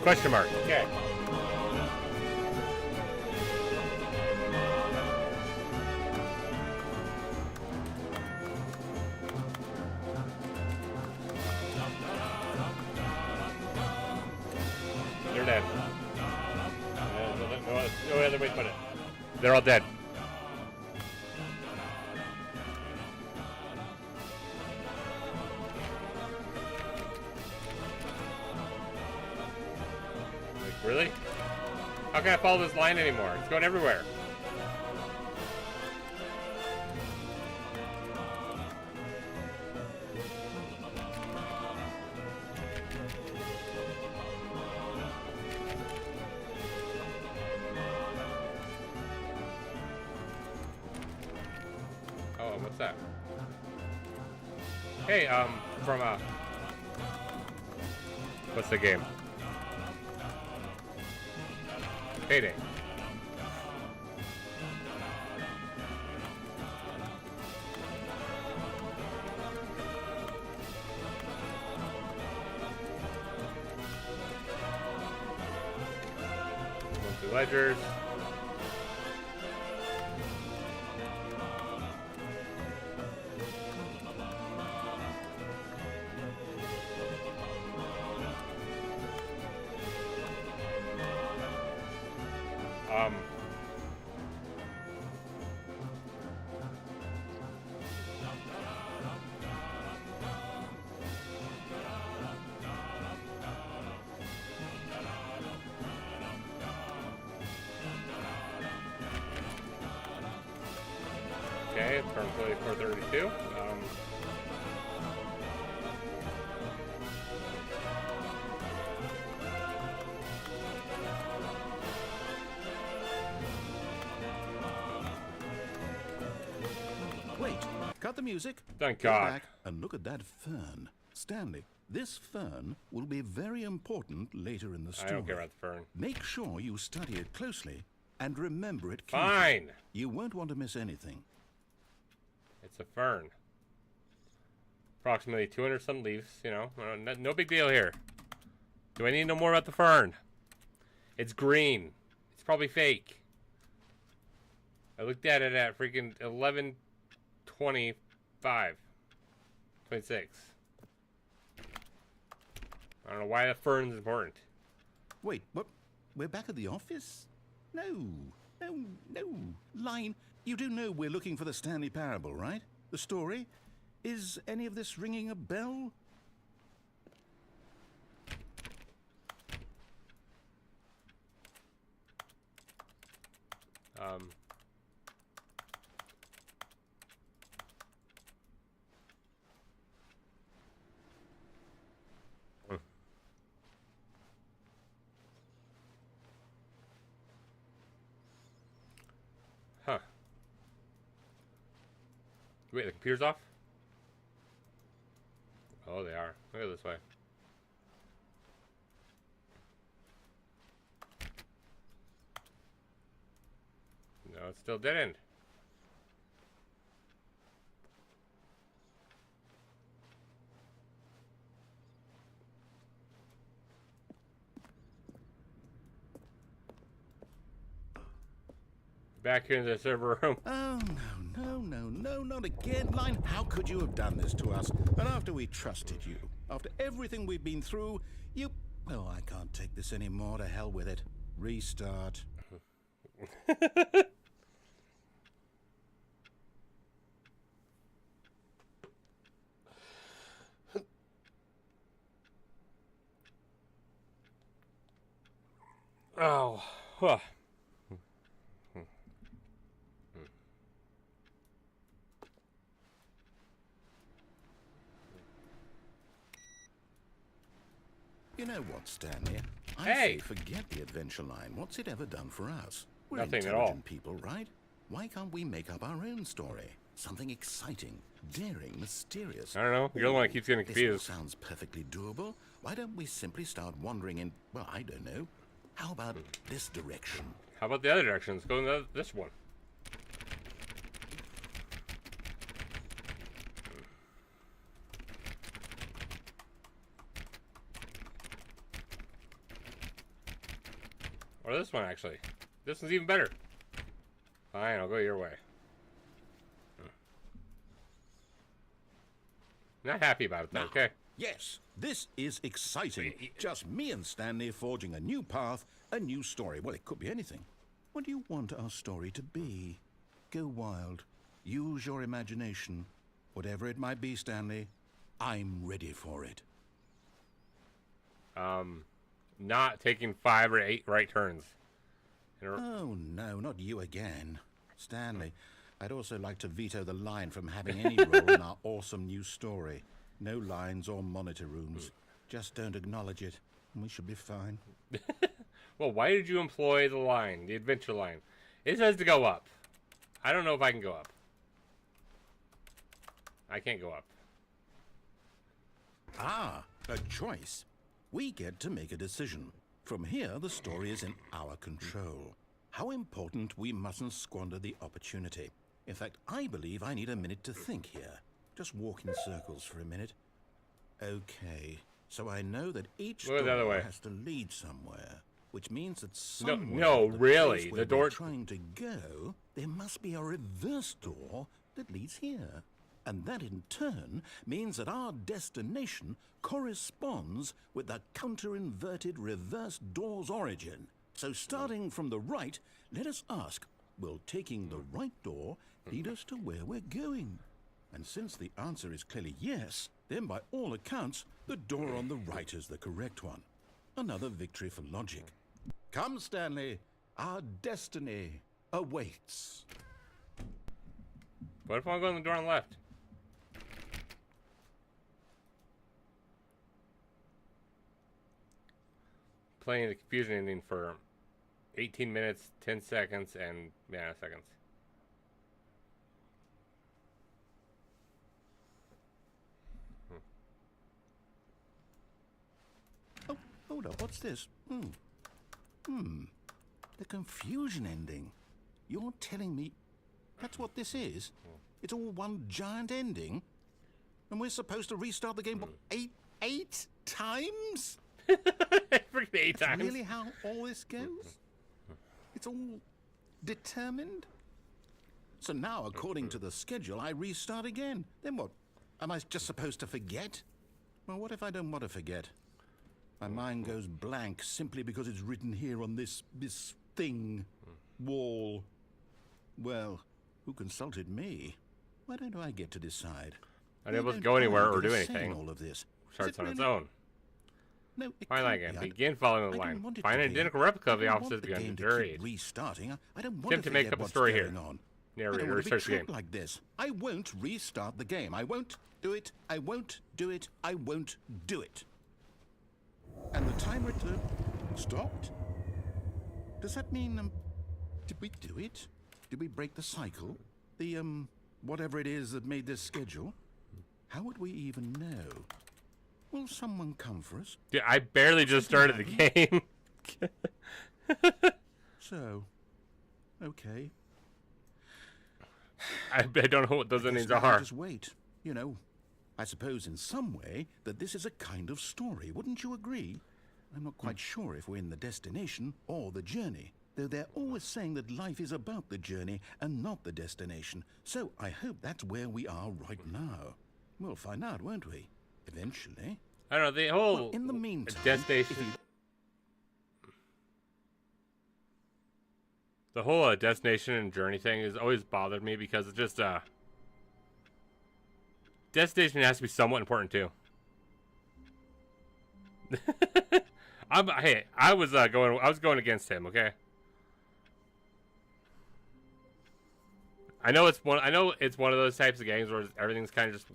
Question mark. Okay. But they're all dead. Like, really? How can I follow this line anymore? It's going everywhere. Oh, what's that? Hey, from, what's the game? Payday. Monthly ledgers. Okay, currently 432. Wait, cut the music. Thank Go God. back and look at that fern. Stanley, this fern will be very important later in the I story. don't care about the fern. Make sure you study it closely and remember it carefully. Fine. You won't want to miss anything. It's a fern. Approximately 200 some leaves, you know. No big deal here. Do I need to know more about the fern? It's green. It's probably fake. I looked at it at freaking 11:25, 26. I don't know why the fern's important. Wait, what? We're back at the office? No. Line, you do know we're looking for the Stanley Parable, right? The story? Is any of this ringing a bell? Huh. Wait, the computer's off? Oh, they are. Look at this way. No, it's still dead end. Back here in the server room. Oh, no, not again. Line, how could you have done this to us? And after we trusted you, after everything we've been through, you... Oh, I can't take this anymore. To hell with it. Restart. Oh. Huh. You know what, Stanley? I Hey! say forget the adventure line. What's it ever done for us? We're Nothing at intelligent all. people, right? Why can't we make up our own story? Something exciting, daring, mysterious. I don't know. You're the one that keeps getting This confused. all sounds perfectly doable. Why don't we simply start wandering in, well, I don't know. How about this direction? How about the other direction? Let's go in this one. Or this one, actually. This one's even better. Fine, I'll go your way. Not happy about it, though, okay? Yes, this is exciting. Just me and Stanley forging a new path, a new story. Well, it could be anything. What do you want our story to be? Go wild. Use your imagination. Whatever it might be, Stanley, I'm ready for it. Not taking 5 or 8 right turns. Oh, no, not you again. Stanley, I'd also like to veto the line from having any role in our awesome new story. No lines or monitor rooms. Just don't acknowledge it, and we should be fine. Well, why did you employ the line, the adventure line? It says to go up. I don't know if I can go up. I can't go up. Ah, a choice. We get to make a decision. From here, the story is in our control. How important we mustn't squander the opportunity. In fact, I believe I need a minute to think here. Just walk in circles for a minute. Okay, so I know that each Go the other door way. has to lead somewhere, which means that No, somewhere no, in the really, place the where door- we're trying to go, there must be a reverse door that leads here. And that in turn means that our destination corresponds with the counter-inverted reverse door's origin. So starting from the right, let us ask, will taking the right door lead us to where we're going? And since the answer is clearly yes, then by all accounts, the door on the right is the correct one. Another victory for logic. Come, Stanley, our destiny awaits. What if I go on the door on the left? Playing the confusion ending for 18 minutes, 10 seconds, and seconds. Oh, hold up, what's this? The confusion ending. You're telling me that's what this is? It's all one giant ending? And we're supposed to restart the game, what, eight times? Freaking 8 That's times. really how all this goes? It's all determined? So now, according to the schedule, I restart again. Then what? Am I just supposed to forget? Well, what if I don't want to forget? My mind goes blank simply because it's written here on this thing, wall. Well, who consulted me? Why don't I get to decide? Unable to Why go don't anywhere I or get do a say in anything. all of this? Is Starts it on its really- own. No, it Find that can't again. be. Begin following the I don't line. want it Find to an be. identical replica of the I don't opposite want the begun. game to Narrate. keep restarting. I don't want Attempt to to make forget up a what's story going here. on. I Narrator, don't want to be research the game. trapped like this. I won't restart the game. I won't do it. I won't do it. I won't do it. And the timer stopped? Does that mean, did we do it? Did we break the cycle? The, whatever it is that made this schedule? How would we even know? Will someone come for us? Dude, I barely just started the game. So, okay. I don't know what those Guess endings we'll are. just wait. You know, I suppose in some way that this is a kind of story. Wouldn't you agree? I'm not quite sure if we're in the destination or the journey, though they're always saying that life is about the journey and not the destination. So I hope that's where we are right now. We'll find out, won't we? Eventually. I don't know, the whole Well, in the meantime, destination. if you- The whole destination and journey thing has always bothered me because it's just destination has to be somewhat important too. I was going against him. Okay. I know it's one of those types of games where everything's kind of just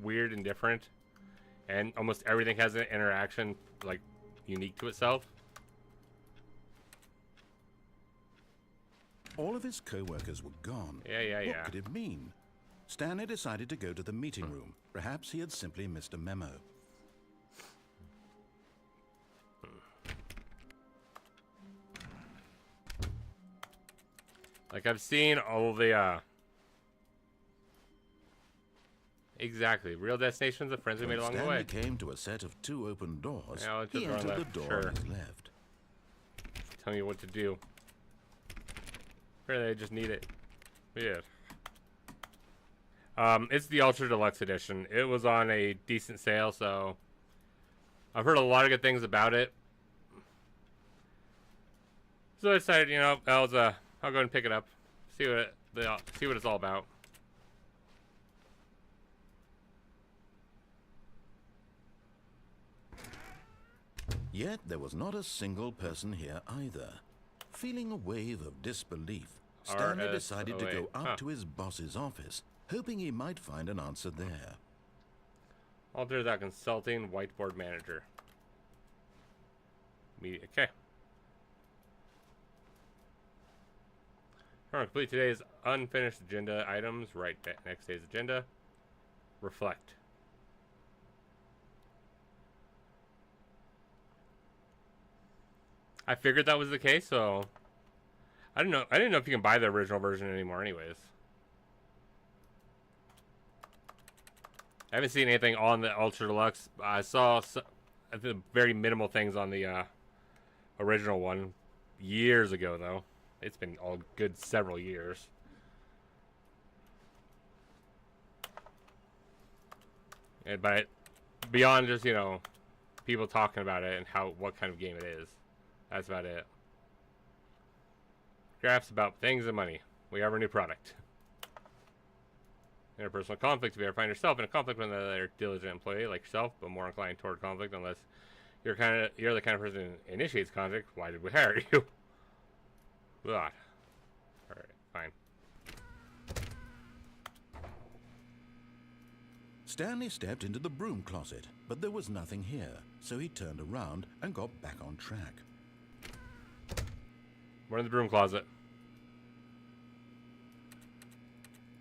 weird and different, and almost everything has an interaction like unique to itself. all of his co-workers were gone. Yeah. What could it mean? Stanley decided to go to the meeting room. Perhaps he had simply missed a memo. Like, I've seen all the, exactly. Real destinations of friends we made When along the Stanley way. came to a set of 2 open doors, Yeah, let's he just run entered left, the door sure. on his left. Tell me what to do. Apparently I just need it. Weird. It's the Ultra Deluxe Edition. It was on a decent sale, so I've heard a lot of good things about it. So I decided, you know, I'll go ahead and pick it up, see what it's all about. Yet there was not a single person here either. Feeling a wave of disbelief, Stanley decided to go up to his boss's office, hoping he might find an answer there. Alter that consulting whiteboard manager. Okay. All right, complete today's unfinished agenda items. Right back next day's agenda. Reflect. I figured that was the case, so I didn't know if you can buy the original version anymore anyways. I haven't seen anything on the Ultra Deluxe. I saw the very minimal things on the original one years ago, though. It's been all good several years. But beyond just, you know, people talking about it and what kind of game it is, that's about it. Graphs about things and money. We have our new product. Interpersonal conflict. If you ever find yourself in a conflict with another diligent employee like yourself, but more inclined toward conflict unless you're the kind of person who initiates conflict, why did we hire you? God. Alright, fine. Stanley stepped into the broom closet, but there was nothing here, so he turned around and got back on track. We're in the broom closet.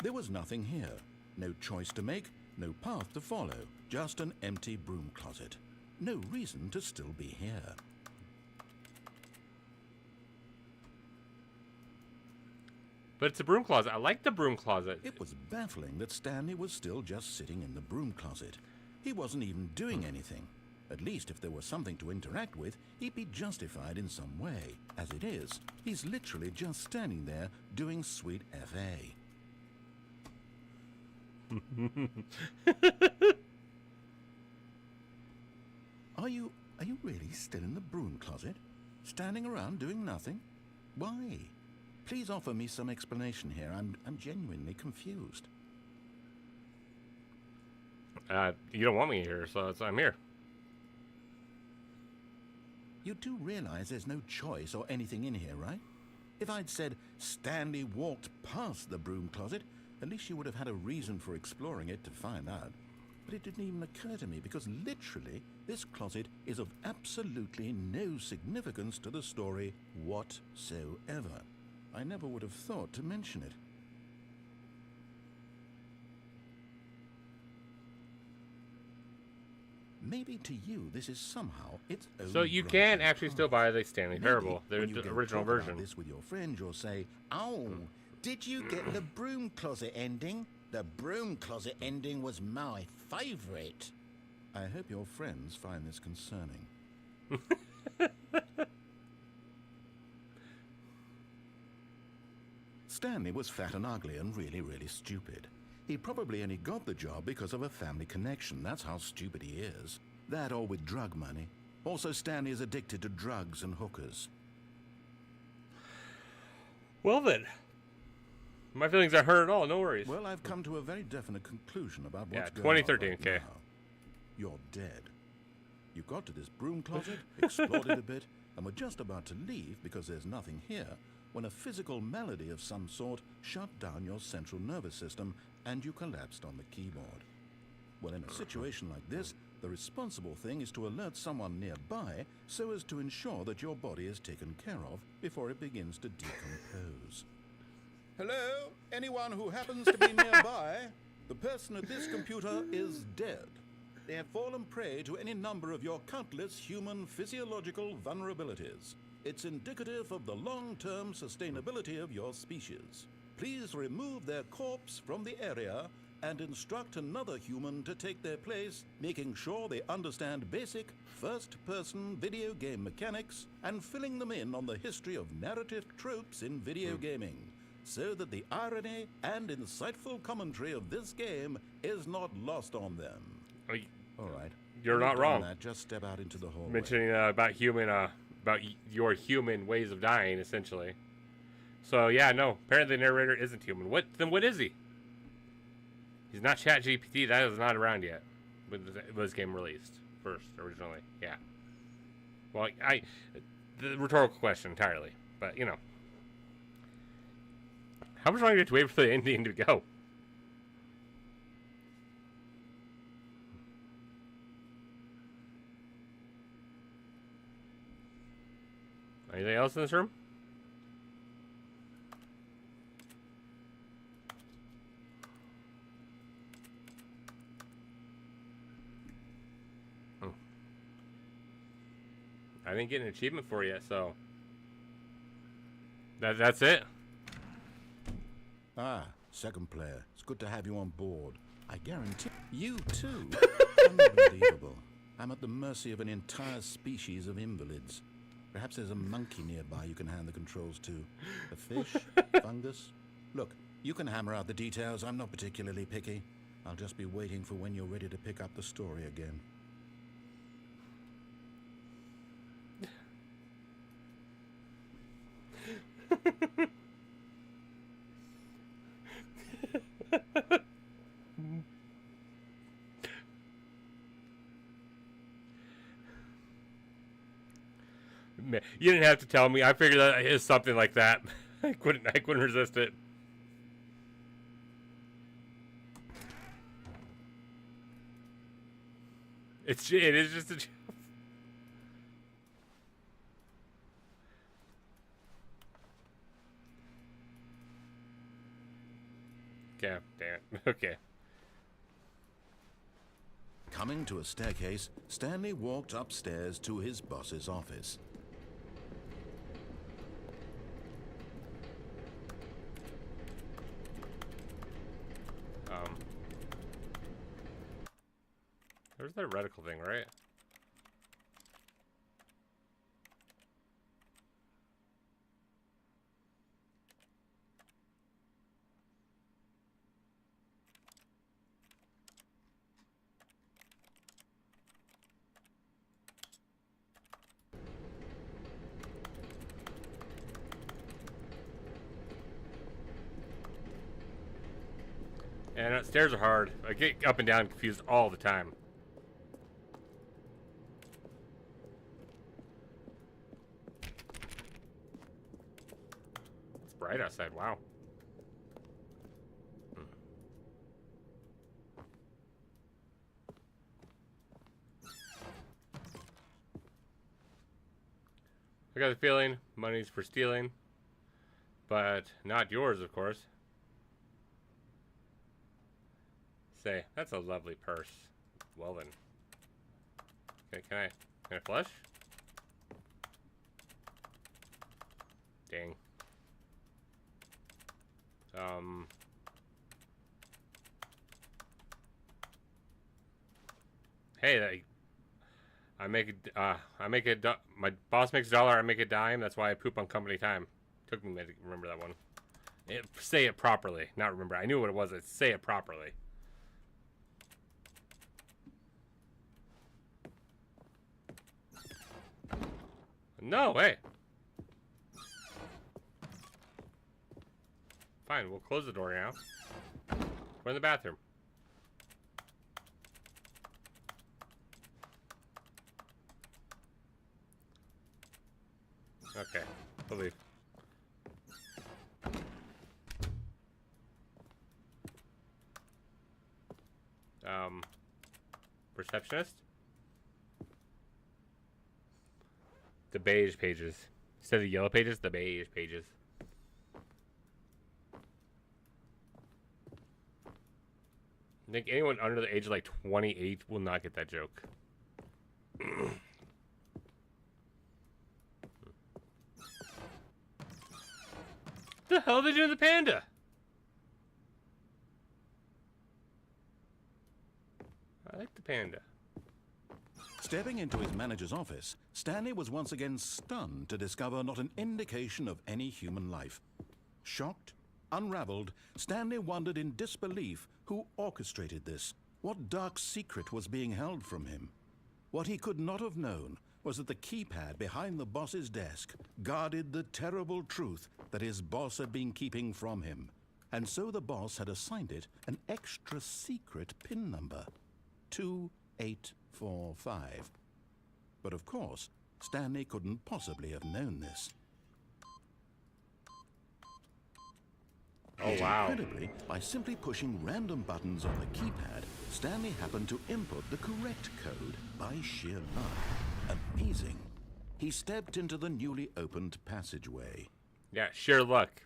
There was nothing here. No choice to make, no path to follow, just an empty broom closet. No reason to still be here. But it's a broom closet. I like the broom closet. It was baffling that Stanley was still just sitting in the broom closet. He wasn't even doing anything. At least if there was something to interact with, he'd be justified in some way. As it is, he's literally just standing there doing sweet FA. Are you really still in the broom closet? Standing around doing nothing? Why? Please offer me some explanation here. I'm genuinely confused. You don't want me here, so I'm here. You do realize there's no choice or anything in here, right? If I'd said Stanley walked past the broom closet, at least you would have had a reason for exploring it to find out. But it didn't even occur to me because literally this closet is of absolutely no significance to the story whatsoever. I never would have thought to mention it. Maybe to you this is somehow its own. So you branch can of actually still path. buy the Stanley Parable, the When you go original talk about version. this with your friend, you'll say, "Oh, did you get the broom closet ending? The broom closet ending was my favorite." I hope your friends find this concerning. Stanley was fat and ugly and really, really stupid. He probably only got the job because of a family connection. That's how stupid he is. That or with drug money. Also, Stanley is addicted to drugs and hookers. Well then. My feelings aren't hurt at all, no worries. Well, I've come to a very definite conclusion about what's Yeah, going on 2013, right okay. now. You're dead. You got to this broom closet, explored it a bit, and were just about to leave because there's nothing here when a physical malady of some sort shut down your central nervous system and you collapsed on the keyboard. Well, in a situation like this, the responsible thing is to alert someone nearby so as to ensure that your body is taken care of before it begins to decompose. Hello? Anyone who happens to be nearby? The person at this computer is dead. They have fallen prey to any number of your countless human physiological vulnerabilities. It's indicative of the long-term sustainability of your species. Please remove their corpse from the area and instruct another human to take their place, making sure they understand basic first-person video game mechanics and filling them in on the history of narrative tropes in video gaming, so that the irony and insightful commentary of this game is not lost on them. All right. You're not wrong. That, just step out into the hallway. Mentioning about human about your human ways of dying, essentially. So yeah, no. Apparently, the narrator isn't human. What is he? He's not ChatGPT. That is not around yet. When this game released first originally, yeah. Well, the rhetorical question entirely, but you know, how much longer do you have to wait for the ending to go? Anything else in this room? I didn't get an achievement for it yet, so that's it. Ah, second player. It's good to have you on board. I guarantee you too. Unbelievable. I'm at the mercy of an entire species of invalids. Perhaps there's a monkey nearby you can hand the controls to. A fish? Fungus? Look, you can hammer out the details. I'm not particularly picky. I'll just be waiting for when you're ready to pick up the story again. You didn't have to tell me. I figured that is something like that. I couldn't resist it. It is just a joke. Okay, damn it. Okay. Coming to a staircase, Stanley walked upstairs to his boss's office. There's that reticle thing, right? And stairs are hard. I get up and down confused all the time. It's bright outside. Wow. I got the feeling money's for stealing, but not yours, of course. Say, that's a lovely purse. Well then. Okay, can I flush? Dang. Hey, my boss makes $1, I make a dime. That's why I poop on company time. Took me a minute to remember that one. Say it properly, not remember. I knew what it was. It's say it properly. No, hey. Fine, we'll close the door now. We're in the bathroom. Okay, we'll leave. Receptionist? The beige pages. Instead of the yellow pages, the beige pages. I think anyone under the age of like 28 will not get that joke. The hell are they doing to the panda? I like the panda. Stepping into his manager's office, Stanley was once again stunned to discover not an indication of any human life. Shocked, unraveled, Stanley wondered in disbelief who orchestrated this, what dark secret was being held from him. What he could not have known was that the keypad behind the boss's desk guarded the terrible truth that his boss had been keeping from him. And so the boss had assigned it an extra secret PIN number, 2845. But of course, Stanley couldn't possibly have known this. Oh, Yet wow. incredibly, by simply pushing random buttons on the keypad, Stanley happened to input the correct code by sheer luck. Amazing. He stepped into the newly opened passageway. Yeah, sheer luck.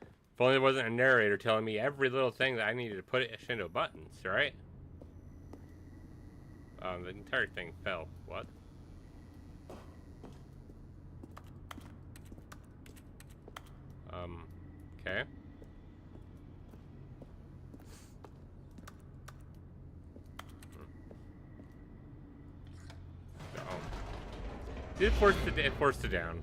If only there wasn't a narrator telling me every little thing that I needed to put it into buttons, right? The entire thing fell. What? Okay. Oh. It forced it down.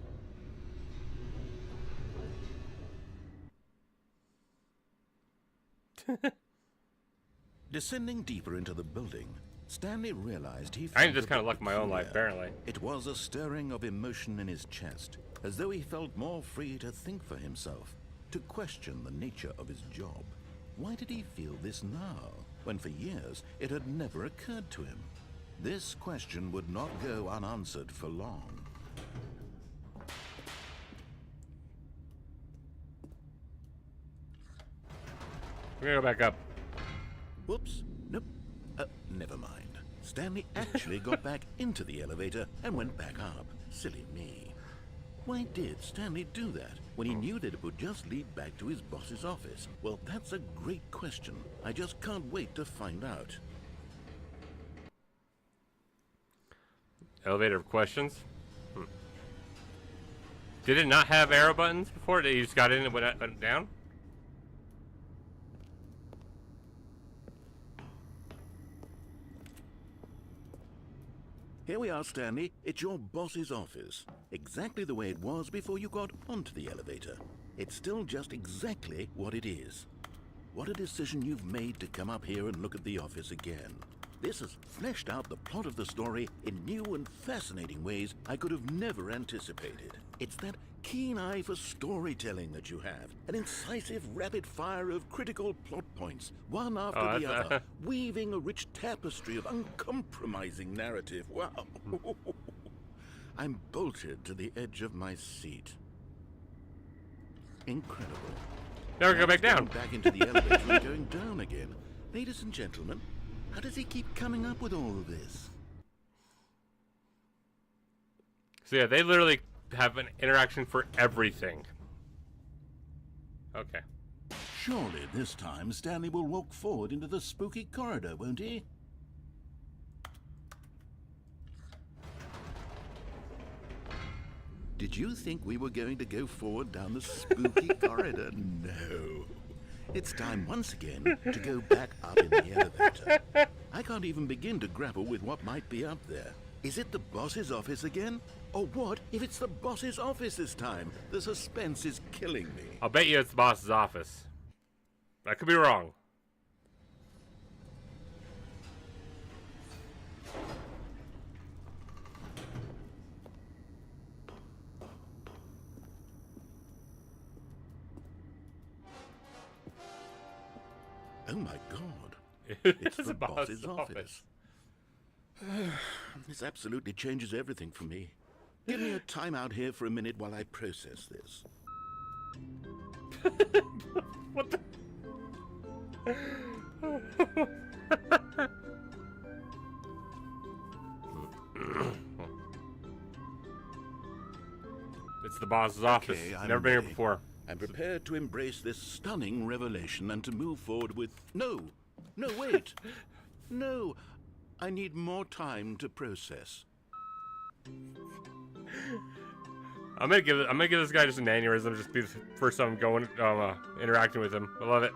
Descending deeper into the building, Stanley realized he I felt just a kind of bit lucked my own life, peculiar. apparently. It was a stirring of emotion in his chest, as though he felt more free to think for himself, to question the nature of his job. Why did he feel this now, when for years it had never occurred to him? This question would not go unanswered for long. We're gonna go back up. Whoops. Nope. Never mind. Stanley actually got back into the elevator and went back up. Silly me. Why did Stanley do that when he knew that it would just lead back to his boss's office? Well, that's a great question. I just can't wait to find out. Elevator of questions. Did it not have arrow buttons before? You just got in and went down? Here we are, Stanley. It's your boss's office. Exactly the way it was before you got onto the elevator. It's still just exactly what it is. What a decision you've made to come up here and look at the office again. This has fleshed out the plot of the story in new and fascinating ways I could have never anticipated. It's that keen eye for storytelling that you have, an incisive rapid fire of critical plot points, one after the other, weaving a rich tapestry of uncompromising narrative. Wow. I'm bolted to the edge of my seat. Incredible. Now we go back down. Back into the elevator and going down again. Ladies and gentlemen, how does he keep coming up with all of this? So yeah, they literally have an interaction for everything. Okay. Surely this time Stanley will walk forward into the spooky corridor, won't he? Did you think we were going to go forward down the spooky corridor? No. It's time once again to go back up in the elevator. I can't even begin to grapple with what might be up there. Is it the boss's office again? Or what if it's the boss's office this time? The suspense is killing me. I'll bet you it's the boss's office. I could be wrong. Oh my God. It's the boss's office. This absolutely changes everything for me. Give me a timeout here for a minute while I process this. What the? It's the boss's office. I'm Never been here ready. before. I'm prepared to embrace this stunning revelation and to move forward with... No, wait. No, I need more time to process. I'm gonna give this guy just an aneurysm. Just be the first time I'm going interacting with him. I love it.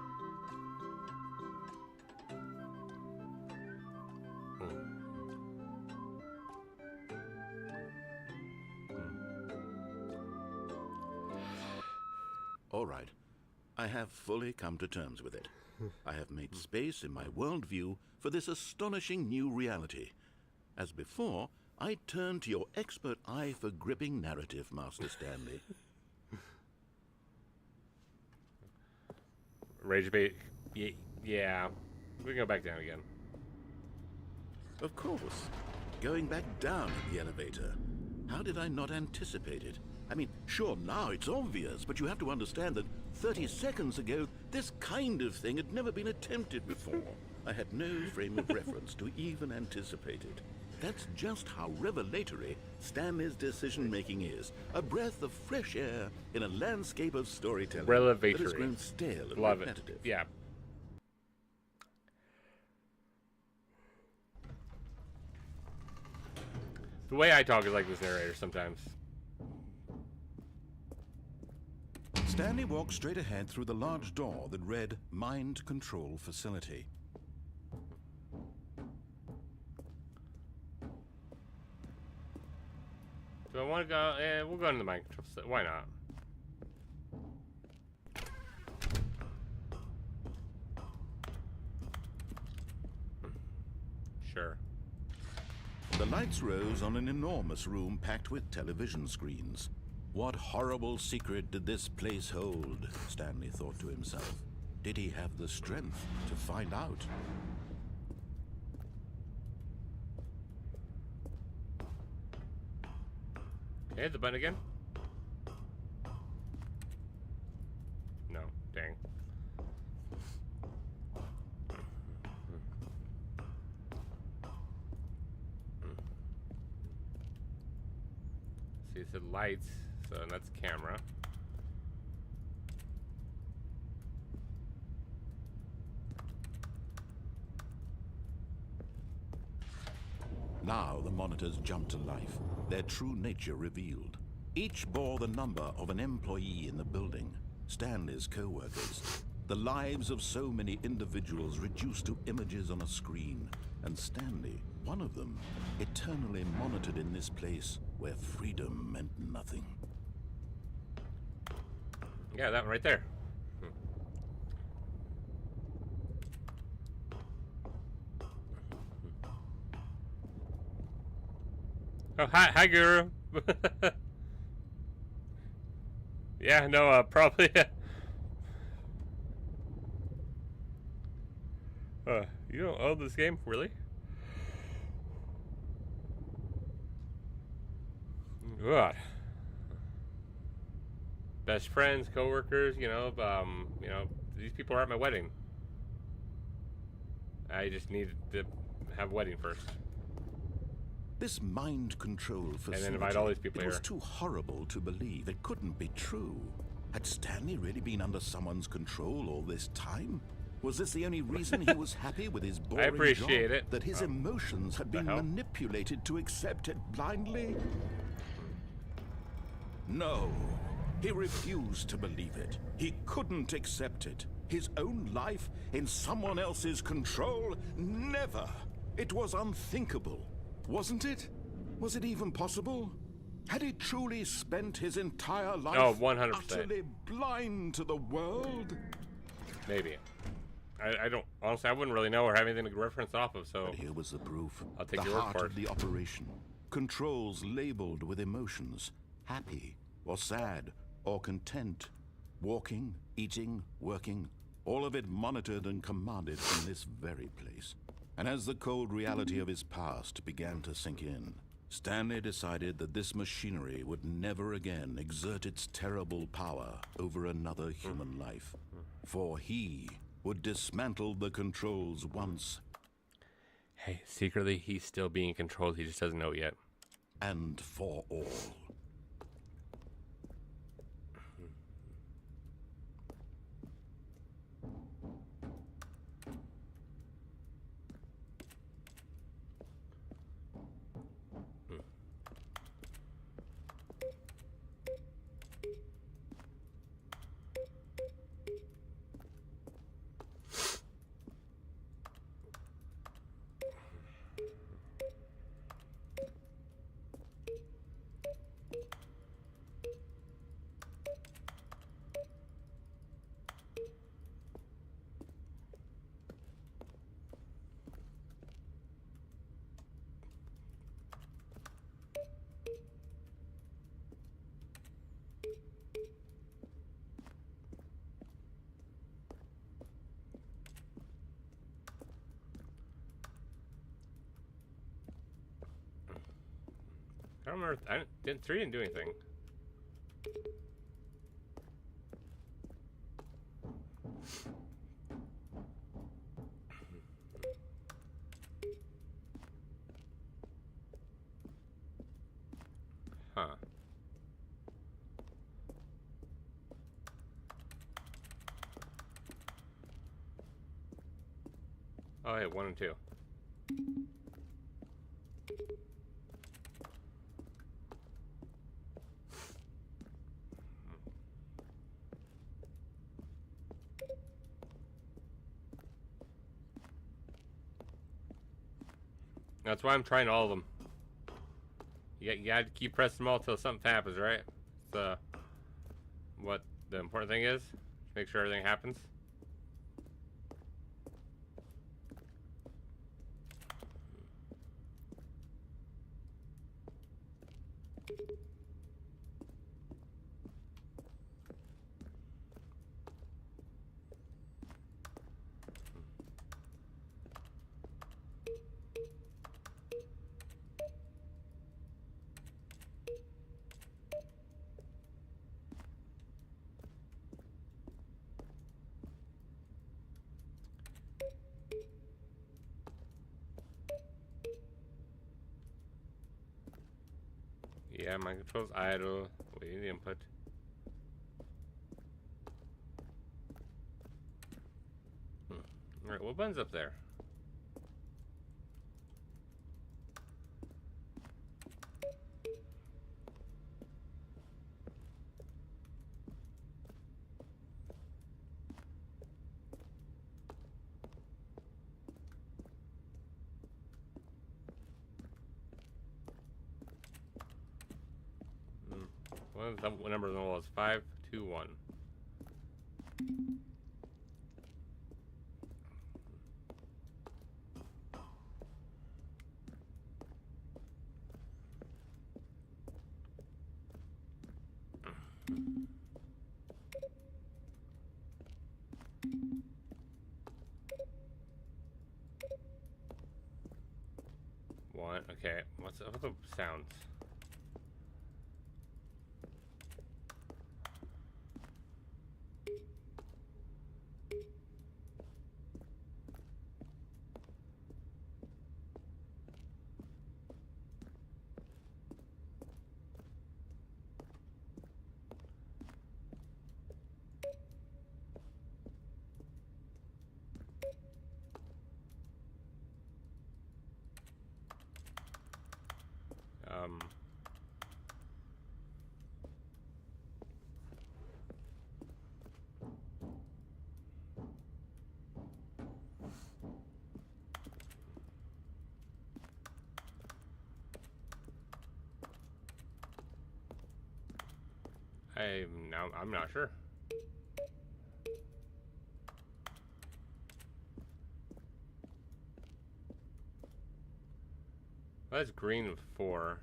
All right, I have fully come to terms with it. I have made space in my worldview for this astonishing new reality. As before, I turn to your expert eye for gripping narrative, Master Stanley. Rage bait. Yeah. We can go back down again. Of course. Going back down in the elevator. How did I not anticipate it? I mean, sure, now it's obvious, but you have to understand that 30 seconds ago, this kind of thing had never been attempted before. I had no frame of reference to even anticipate it. That's just how revelatory Stanley's decision-making is. A breath of fresh air in a landscape of storytelling that has grown stale and Love repetitive. it. Yeah. The way I talk is like this narrator sometimes. Stanley walked straight ahead through the large door that read Mind Control Facility. Do I want to go? We'll go into the mind control. Why not? Sure. The lights rose on an enormous room packed with television screens. What horrible secret did this place hold? Stanley thought to himself. Did he have the strength to find out? Okay, the button again. No, dang. See, it said lights, so that's camera. Now the monitors jumped to life, their true nature revealed. Each bore the number of an employee in the building, Stanley's co-workers. The lives of so many individuals reduced to images on a screen, and Stanley, one of them, eternally monitored in this place where freedom meant nothing. Yeah, that one right there. Oh, hi, Guru. Yeah, no, probably. You don't own this game, really? God. Best friends, coworkers, you know, these people are at my wedding. I just needed to have a wedding first. This mind control facility, And then invite all these people it was here. too horrible to believe. It couldn't be true. Had Stanley really been under someone's control all this time? Was this the only reason he was happy with his boring appreciate job? it. That his emotions had been hell? manipulated to accept it blindly? No. He refused to believe it. He couldn't accept it. His own life in someone else's control? Never. It was unthinkable. Wasn't it? Was it even possible? Had he truly spent his entire life 100%. utterly blind to the world? Maybe. I don't, honestly, I wouldn't really know or have anything to reference off of, so. But here was the proof. I'll take the your word heart for of it. the operation. Controls labeled with emotions. Happy or sad or content. Walking, eating, working. All of it monitored and commanded from this very place. And as the cold reality of his past began to sink in, Stanley decided that this machinery would never again exert its terrible power over another human life. For he would dismantle the controls once Hey, secretly, he's still being controlled. He just doesn't know it yet. and for all. I don't remember. Three didn't do anything. Huh. Oh, hey, 1 and 2. That's why I'm trying all of them. You gotta keep pressing them all till something happens, right? It's what the important thing is. Make sure everything happens. Yeah, my control's idle. Waiting the input. Alright, what button's up there? What number on the wall is 5, 2, 1. One. Okay. What's up with the sounds? I'm not sure. Well, that's green with 4.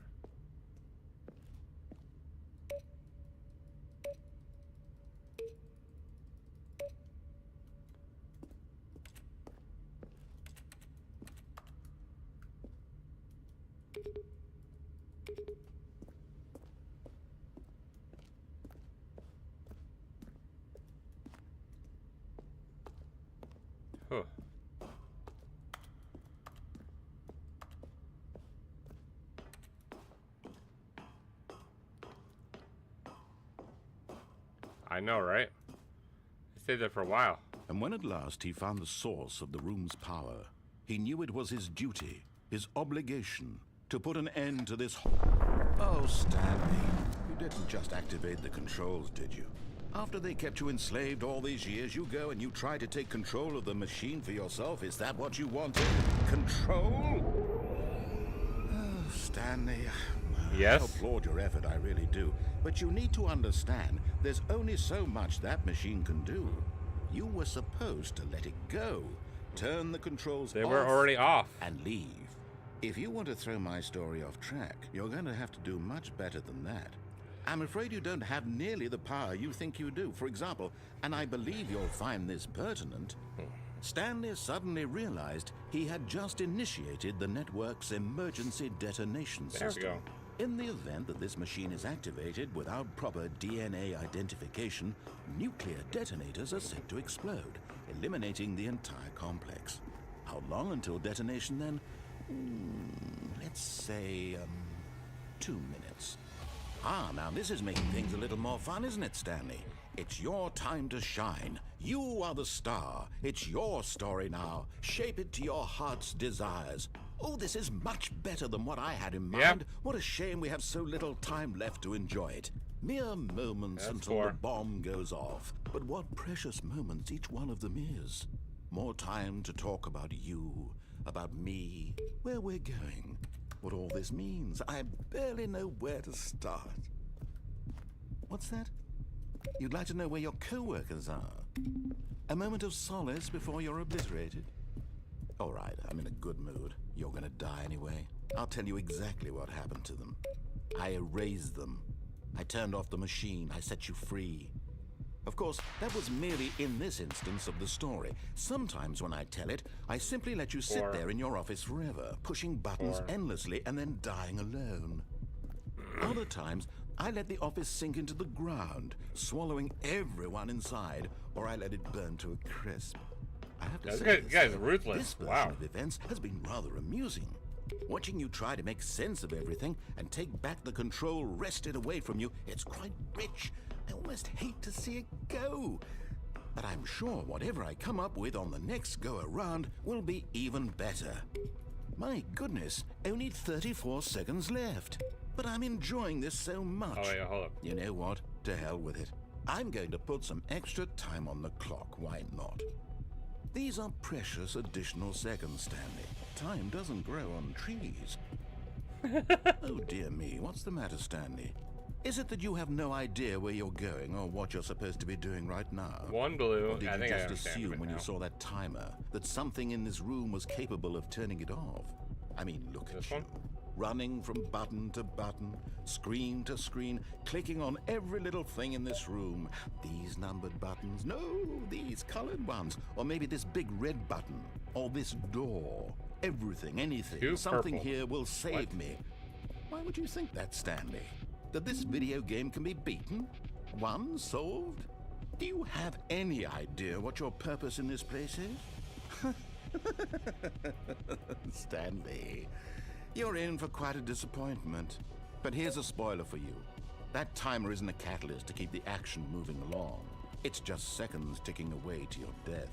Huh. I know, right? I stayed there for a while. And when at last he found the source of the room's power, he knew it was his duty, his obligation, to put an end to this. Oh, Stanley, you didn't just activate the controls, did you? After they kept you enslaved all these years, you go and you try to take control of the machine for yourself. Is that what you wanted? Control? Oh, Stanley, Yes? I applaud your effort, I really do. But you need to understand, there's only so much that machine can do. You were supposed to let it go. Turn the controls They off. were already off. And leave. If you want to throw my story off track, you're going to have to do much better than that. I'm afraid you don't have nearly the power you think you do. For example, and I believe you'll find this pertinent, Stanley suddenly realized he had just initiated the network's emergency detonation There we system. go. In the event that this machine is activated without proper DNA identification, nuclear detonators are set to explode, eliminating the entire complex. How long until detonation then? Let's say, 2 minutes. Now this is making things a little more fun, isn't it, Stanley? It's your time to shine. You are the star. It's your story now. Shape it to your heart's desires. Oh, this is much better than what I had in mind. Yep. What a shame we have so little time left to enjoy it. Mere moments That's until 4. the bomb goes off. But what precious moments each one of them is. More time to talk about you, about me, where we're going, what all this means. I barely know where to start. What's that? You'd like to know where your co-workers are? A moment of solace before you're obliterated? All right, I'm in a good mood. You're gonna die anyway. I'll tell you exactly what happened to them. I erased them. I turned off the machine. I set you free. Of course, that was merely in this instance of the story. Sometimes when I tell it, I simply let you sit 4. there in your office forever, pushing buttons 4. endlessly and then dying alone. Other times, I let the office sink into the ground, swallowing everyone inside, or I let it burn to a crisp. I have to This say, guy's ruthless. this version Wow. of events has been rather amusing. Watching you try to make sense of everything and take back the control wrested away from you, it's quite rich. I almost hate to see it go. But I'm sure whatever I come up with on the next go-around will be even better. My goodness, only 34 seconds left. But I'm enjoying this so much. Oh, wait, hold up. You know what? To hell with it. I'm going to put some extra time on the clock. Why not? These are precious additional seconds, Stanley. Time doesn't grow on trees. Oh, dear me. What's the matter, Stanley? Is it that you have no idea where you're going or what you're supposed to be doing right now? 1 blue. Or did I you think I just understand assume it when now. you saw that timer that something in this room was capable of turning it off? I mean, look at This you. one? Running from button to button, screen to screen, clicking on every little thing in this room. These numbered buttons, no, these colored ones. Or maybe this big red button, or this door. Everything, anything, Two something purple. here will save What? me. Why would you think that, Stanley? That this video game can be beaten? Won? Solved? Do you have any idea what your purpose in this place is? Stanley, you're in for quite a disappointment. But here's a spoiler for you. That timer isn't a catalyst to keep the action moving along. It's just seconds ticking away to your death.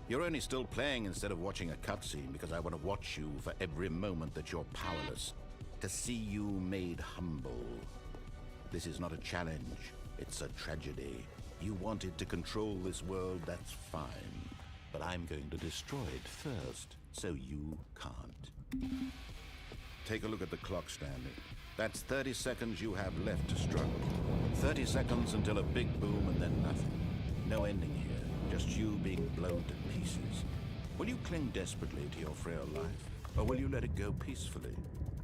You're only still playing instead of watching a cutscene because I want to watch you for every moment that you're powerless. To see you made humble. This is not a challenge. It's a tragedy. You wanted to control this world, that's fine. But I'm going to destroy it first, so you can't. Take a look at the clock, Stanley. That's 30 seconds you have left to struggle. 30 seconds until a big boom and then nothing. No ending here, just you being blown to pieces. Will you cling desperately to your frail life, or will you let it go peacefully?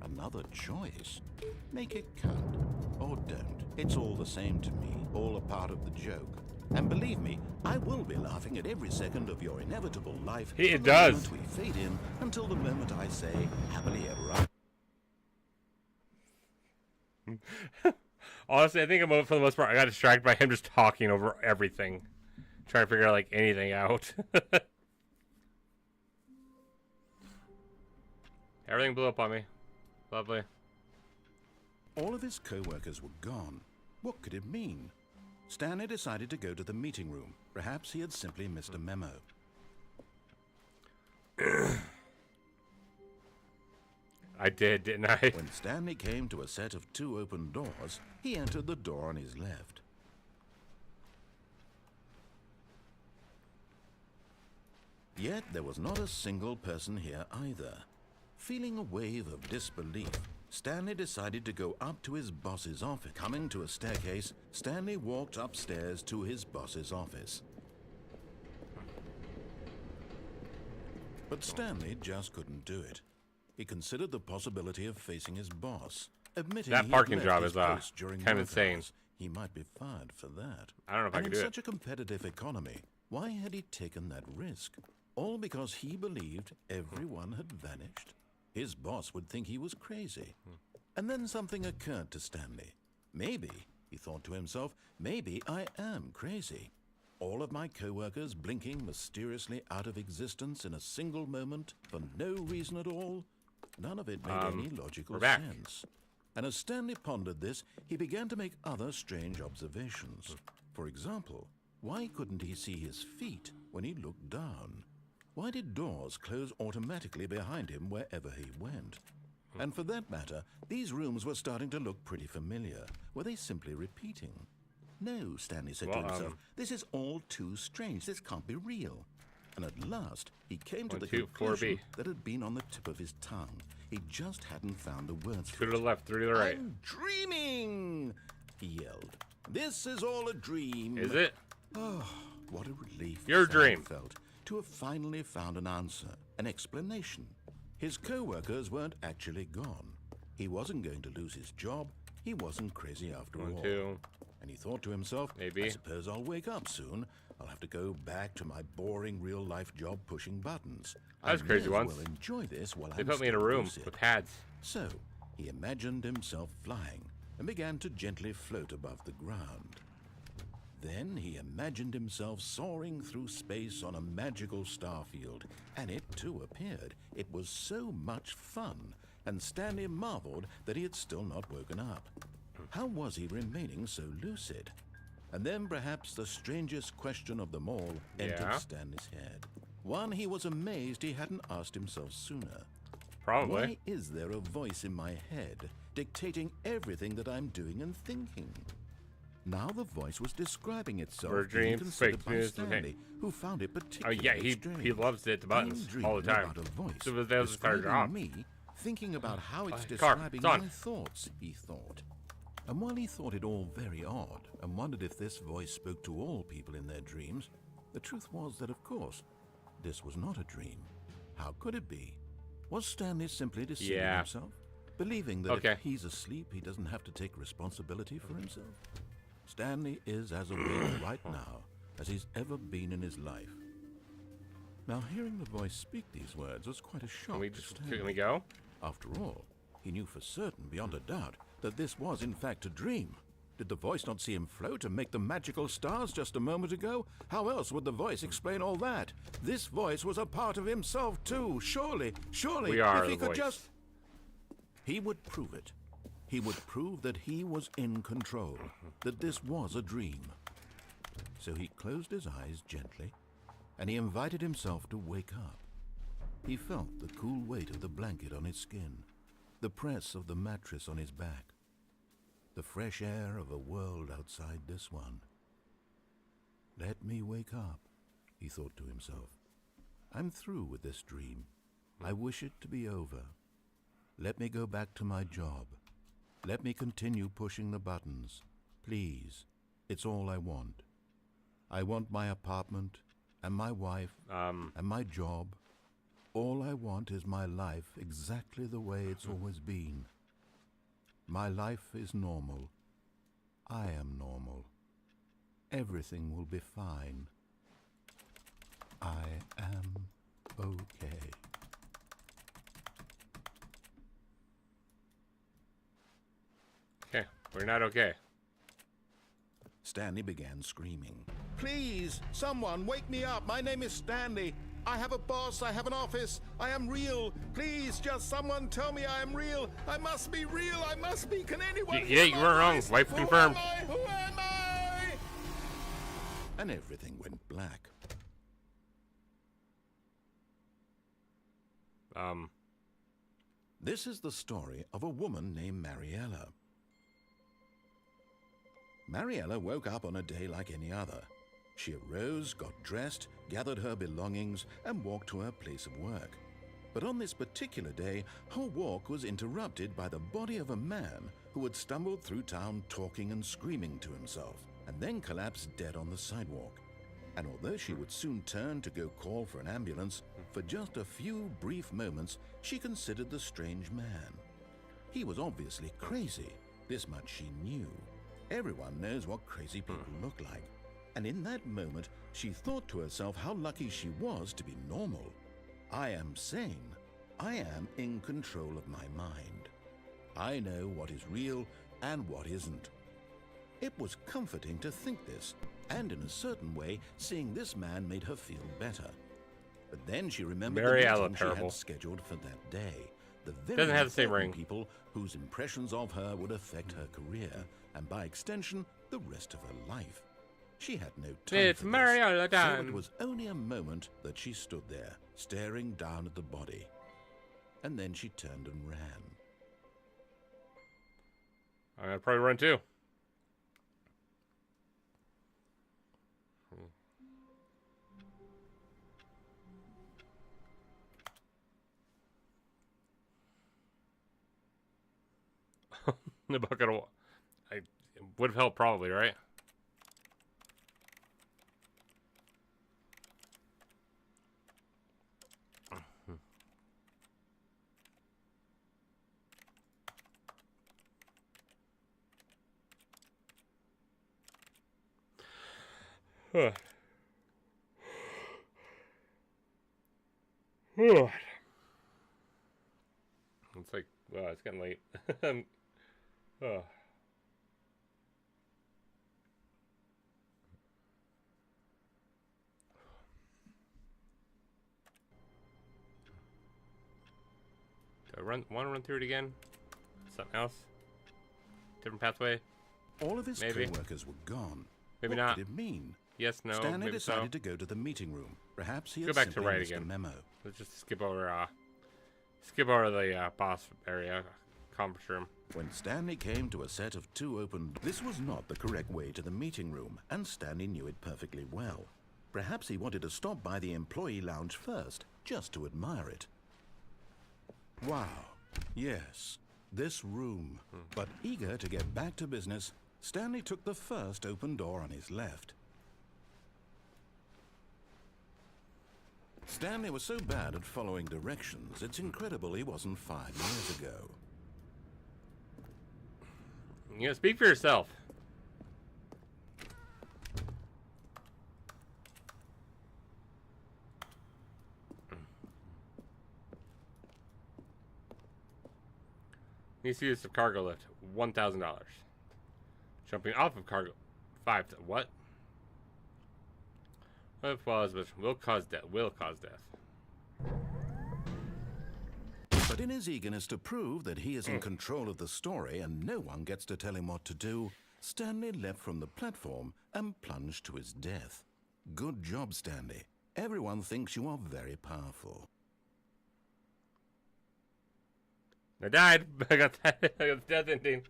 Another choice. Make it count, or don't. It's all the same to me, all a part of the joke. And believe me, I will be laughing at every second of your inevitable life. It from the does. moment we fade in until the moment I say, happily ever after. Honestly, I think I'm for the most part. I got distracted by him just talking over everything, trying to figure out like anything out. Everything blew up on me. Lovely. All of his co-workers were gone. What could it mean? Stanley decided to go to the meeting room. Perhaps he had simply missed a memo. I did, didn't I? When Stanley came to a set of 2 open doors, he entered the door on his left. Yet there was not a single person here either. Feeling a wave of disbelief, Stanley decided to go up to his boss's office. Coming to a staircase, Stanley walked upstairs to his boss's office. But Stanley just couldn't do it. He considered the possibility of facing his boss, admitting That he had parking left job his is, post during kind of work insane. hours. He might be fired for that. I don't know if I And could in do such it. a competitive economy, why had he taken that risk? All because he believed everyone had vanished. His boss would think he was crazy. And then something occurred to Stanley. Maybe, he thought to himself, maybe I am crazy. All of my co-workers blinking mysteriously out of existence in a single moment for no reason at all. None of it made any logical sense. And as Stanley pondered this, he began to make other strange observations. For example, why couldn't he see his feet when he looked down? Why did doors close automatically behind him wherever he went? And for that matter, these rooms were starting to look pretty familiar. Were they simply repeating? No, Stanley said to himself, this is all too strange. This can't be real. And at last, he came to the conclusion that had been on the tip of his tongue. He just hadn't found the words for it. 2 to the left, 3 to the right. I'm dreaming, he yelled. This is all a dream. Is it? Oh, what a relief Your Stanley dream felt to have finally found an answer, an explanation. His co-workers weren't actually gone. He wasn't going to lose his job. He wasn't crazy after 1, all. 2. And he thought to himself, Maybe. I suppose I'll wake up soon. I'll have to go back to my boring real-life job pushing buttons. That's crazy once. Well, enjoy this while They I'm put me in a still room lucid. with pads. So, he imagined himself flying and began to gently float above the ground. Then he imagined himself soaring through space on a magical starfield, and it too appeared. It was so much fun, and Stanley marveled that he had still not woken up. How was he remaining so lucid? And then perhaps the strangest question of them all entered Stanley's head. One he was amazed he hadn't asked himself sooner. Probably. Why is there a voice in my head dictating everything that I'm doing and thinking? Now the voice was describing itself For dreams, considered fake by news, Stanley, who found it Oh particularly yeah, he strange. loves to hit the buttons I'm all the dreaming time. about a voice So that was our describing job. me, thinking about how it's car, describing it's on. my thoughts, he thought. And while he thought it all very odd and wondered if this voice spoke to all people in their dreams, the truth was that, of course, this was not a dream. How could it be? Was Stanley simply deceiving himself? Believing that if he's asleep, he doesn't have to take responsibility for himself? Stanley is as aware right now as he's ever been in his life. Now, hearing the voice speak these words was quite a shock to Stanley. Can we go? After all, he knew for certain, beyond a doubt, that this was in fact a dream. Did the voice not see him float and make the magical stars just a moment ago? How else would the voice explain all that? This voice was a part of himself too. Surely, We are if he the could voice. just... He would prove it. He would prove that he was in control, that this was a dream. So he closed his eyes gently, and he invited himself to wake up. He felt the cool weight of the blanket on his skin, the press of the mattress on his back, the fresh air of a world outside this one. Let me wake up, he thought to himself. I'm through with this dream. I wish it to be over. Let me go back to my job. Let me continue pushing the buttons. Please, it's all I want. I want my apartment, and my wife, and my job. All I want is my life exactly the way it's always been. My life is normal. I am normal. Everything will be fine. I am okay. Okay, we're not okay. Stanley began screaming. Please, someone, wake me up. My name is Stanley. I have a boss. I have an office. I am real. Please, just someone tell me I am real. I must be real. I must be. Can anyone Yeah, hear you my weren't wrong. voice? Wife Who confirmed. am I? Who am I? And everything went black. This is the story of a woman named Mariella. Mariella woke up on a day like any other. She arose, got dressed, gathered her belongings, and walked to her place of work. But on this particular day, her walk was interrupted by the body of a man who had stumbled through town talking and screaming to himself, and then collapsed dead on the sidewalk. And although she would soon turn to go call for an ambulance, for just a few brief moments, she considered the strange man. He was obviously crazy. This much she knew. Everyone knows what crazy people look like. And in that moment, she thought to herself how lucky she was to be normal. I am sane. I am in control of my mind. I know what is real and what isn't. It was comforting to think this, and in a certain way, seeing this man made her feel better. But then she remembered the meeting she had scheduled for that day. The very Doesn't have the same ring. people whose impressions of her would affect her career, and by extension, the rest of her life. She had no time It's for Mary this, all the so time. it was only a moment that she stood there, staring down at the body. And then she turned and ran. I'm gonna probably run too. The bucket of I would have helped probably, right? Huh. It's like, wow, it's getting late. Oh. Do I want to run through it again? Something else? Different pathway? All of his Maybe. co-workers were gone. Maybe what not. did it mean? Yes, no, Stanley maybe decided so. to go to the meeting room. Perhaps he Go had back to simply right missed again. a memo. Let's just skip over the boss area, conference room. When Stanley came to a set of two open... This was not the correct way to the meeting room, and Stanley knew it perfectly well. Perhaps he wanted to stop by the employee lounge first, just to admire it. Wow. Yes, this room. But eager to get back to business, Stanley took the first open door on his left. Stanley was so bad at following directions, it's incredible he wasn't 5 years ago. You know, speak for yourself. Needs to use the cargo lift. $1,000. Jumping off of cargo. What? What was which will cause death? Will cause death. But in his eagerness to prove that he is in control of the story and no one gets to tell him what to do, Stanley leapt from the platform and plunged to his death. Good job, Stanley. Everyone thinks you are very powerful. I died. I got that. I got the death ending.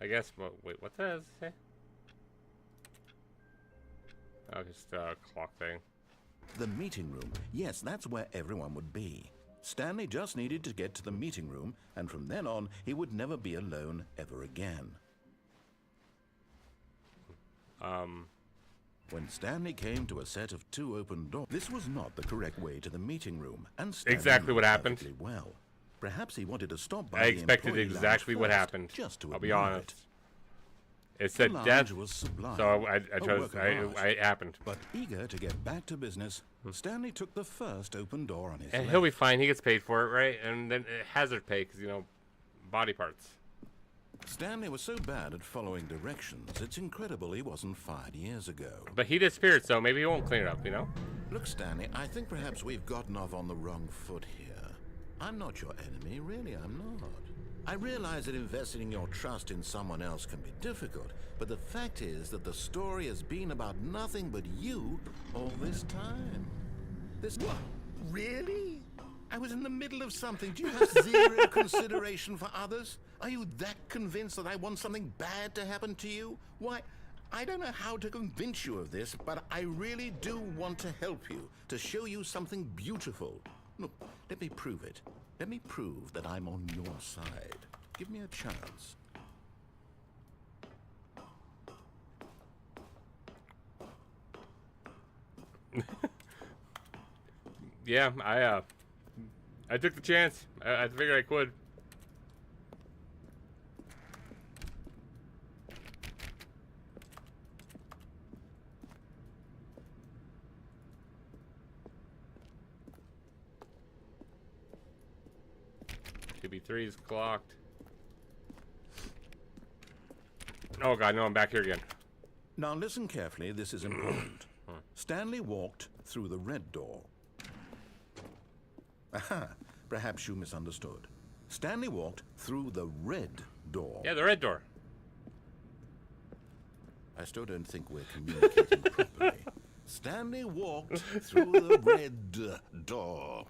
I guess. Wait, what does it say? Oh, just a clock thing. The meeting room. Yes, that's where everyone would be. Stanley just needed to get to the meeting room, and from then on, he would never be alone ever again. When Stanley came to a set of two open doors, this was not the correct way to the meeting room, and Stanley Exactly knew what it happened. perfectly well. Perhaps he wanted to stop by I the expected employee lounge exactly what first, happened. just to I'll be admire honest. it. It said The death, lounge was sublime, so I a chose. work of art. I happened. But eager to get back to business, Stanley took the first open door on his And left. he'll be fine. He gets paid for it, right? And then hazard pay, because, you know, body parts. Stanley was so bad at following directions, it's incredible he wasn't 5 years ago. But he disappeared, so maybe he won't clean it up, you know? Look, Stanley, I think perhaps we've gotten off on the wrong foot here. I'm not your enemy, really, I'm not. I realize that investing your trust in someone else can be difficult, but the fact is that the story has been about nothing but you all this time. What? Really? I was in the middle of something. Do you have zero consideration for others? Are you that convinced that I want something bad to happen to you? Why, I don't know how to convince you of this, but I really do want to help you, to show you something beautiful. Look, let me prove it. Let me prove that I'm on your side. Give me a chance. Yeah, I took the chance. I figured I could. 2B3 is clocked. Oh god, no, I'm back here again. Now listen carefully, this is important. Stanley walked through the red door. Aha, perhaps you misunderstood. Stanley walked through the red door. Yeah, the red door. I still don't think we're communicating properly. Stanley walked through the red door.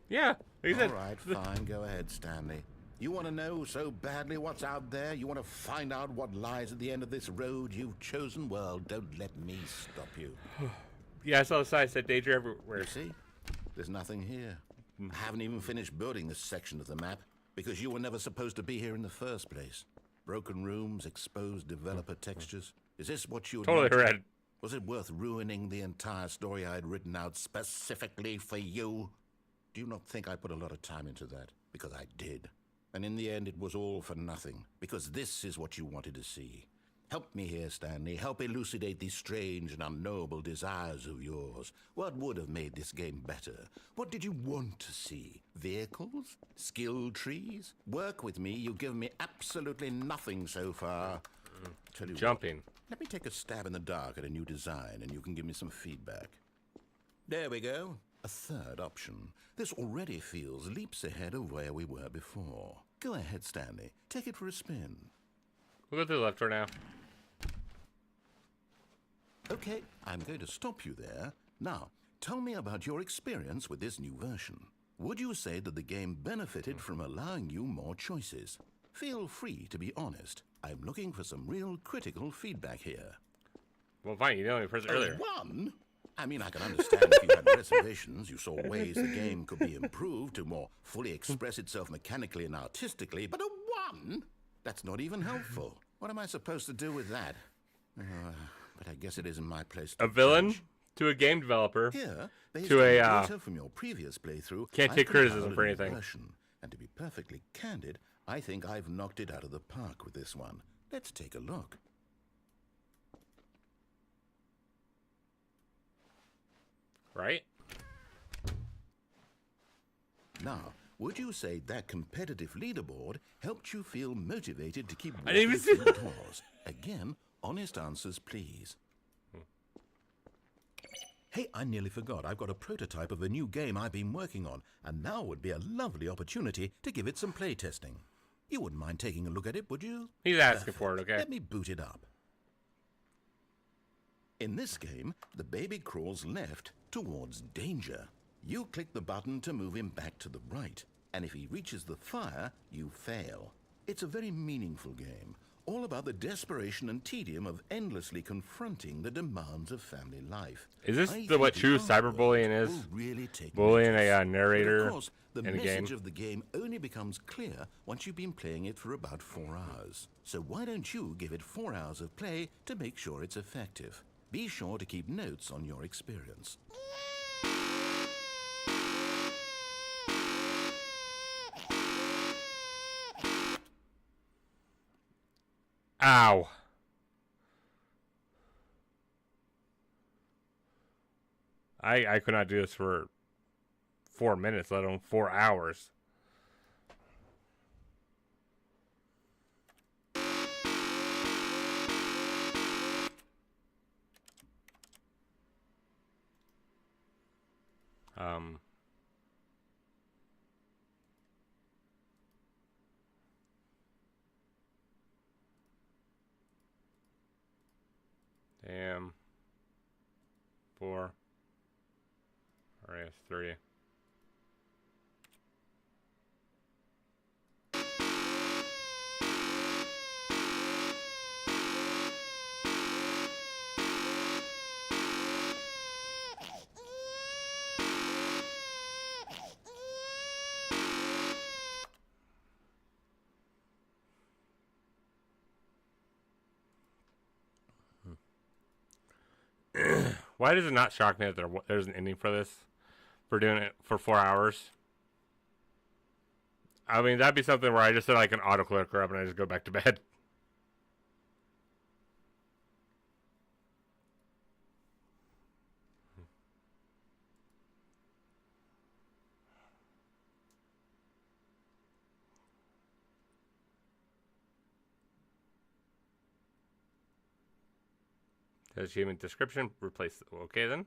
Yeah, he said. All right, fine, go ahead, Stanley. You want to know so badly what's out there? You want to find out what lies at the end of this road you've chosen? Well, don't let me stop you. Yeah, I saw the sign that said danger everywhere. You see? There's nothing here. I haven't even finished building this section of the map because you were never supposed to be here in the first place. Broken rooms, exposed developer textures. Is this what you Totally read. Was it worth ruining the entire story I had written out specifically for you? Do you not think I put a lot of time into that? Because I did. And in the end, it was all for nothing. Because this is what you wanted to see. Help me here, Stanley. Help elucidate these strange and unknowable desires of yours. What would have made this game better? What did you want to see? Vehicles? Skill trees? Work with me. You've given me absolutely nothing so far. Tell you Jumping. what, let me take a stab in the dark at a new design, and you can give me some feedback. There we go. A third option. This already feels leaps ahead of where we were before. Go ahead, Stanley. Take it for a spin. We'll go to the left door now. Okay, I'm going to stop you there. Now, tell me about your experience with this new version. Would you say that the game benefited from allowing you more choices? Feel free to be honest. I'm looking for some real critical feedback here. Well, fine, you only pressed it earlier. One? I mean, I can understand if you had reservations, you saw ways the game could be improved to more fully express itself mechanically and artistically, but a one? That's not even helpful. What am I supposed to do with that? But I guess it isn't my place to A villain judge. to a game developer. Here, based To on a, the data from your previous playthrough, can't I've take compiled criticism a for new anything. version. And to be perfectly candid, I think I've knocked it out of the park with this one. Let's take a look. Right? Now, would you say that competitive leaderboard helped you feel motivated to keep I didn't walking even through the doors? Again, honest answers, please. Hey, I nearly forgot. I've got a prototype of a new game I've been working on, and now would be a lovely opportunity to give it some playtesting. You wouldn't mind taking a look at it, would you? He's asking for it, okay? Let me boot it up. In this game, the baby crawls left towards danger. You click the button to move him back to the right, and if he reaches the fire, you fail. It's a very meaningful game, all about the desperation and tedium of endlessly confronting the demands of family life. Is this I what think true the cyberbullying artwork is? will really take Bullying notice. a narrator But of course, the in a message game? of the game only becomes clear once you've been playing it for about 4 hours. So why don't you give it 4 hours of play to make sure it's effective? Be sure to keep notes on your experience. Ow. I could not do this for 4 minutes, let alone 4 hours. Damn. 4. RS3. Why does it not shock me that there's an ending for this? For doing it for 4 hours? I mean, that'd be something where I just set like an auto clicker up and I just go back to bed. Achievement description, replace. Okay then.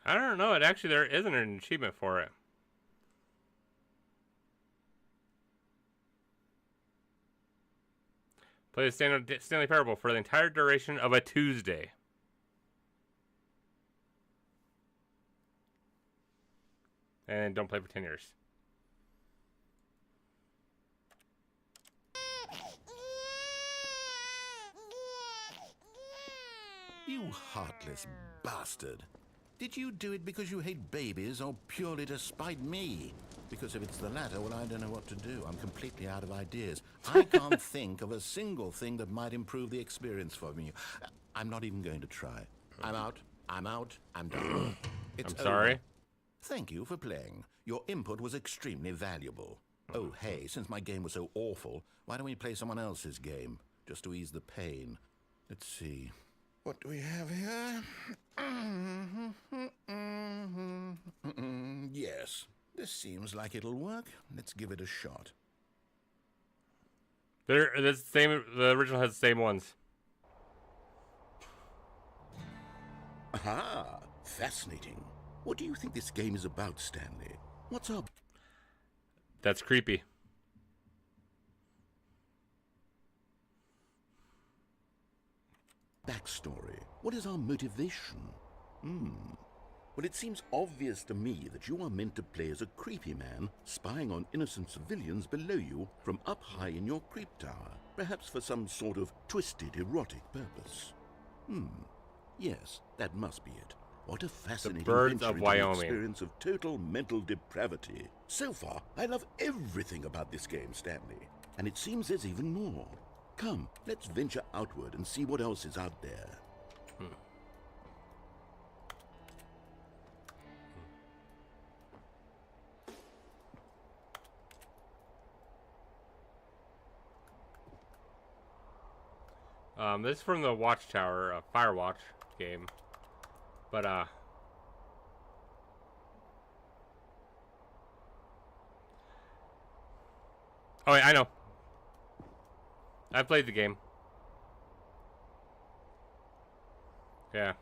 I don't know. It actually there isn't an achievement for it. Play the Stanley Parable for the entire duration of a Tuesday. And don't play for 10 years. You heartless bastard. Did you do it because you hate babies or purely to spite me? Because if it's the latter, well, I don't know what to do. I'm completely out of ideas. I can't think of a single thing that might improve the experience for me. I'm not even going to try. I'm out. I'm out. I'm done. It's I'm sorry. over. Thank you for playing. Your input was extremely valuable. Oh, hey, since my game was so awful, why don't we play someone else's game? Just to ease the pain. Let's see. What do we have here? Yes, this seems like it'll work. Let's give it a shot. The original has the same ones. Aha! Fascinating. What do you think this game is about, Stanley? What's up? That's creepy. Backstory. What is our motivation? Well, it seems obvious to me that you are meant to play as a creepy man spying on innocent civilians below you from up high in your creep tower, perhaps for some sort of twisted erotic purpose. Yes, that must be it. What a fascinating birds venture of into the Wyoming. experience of total mental depravity. So far, I love everything about this game, Stanley, and it seems there's even more. Come, let's venture outward and see what else is out there. This is from the Watchtower, Firewatch game. But, oh, wait, I know. I played the game. Yeah,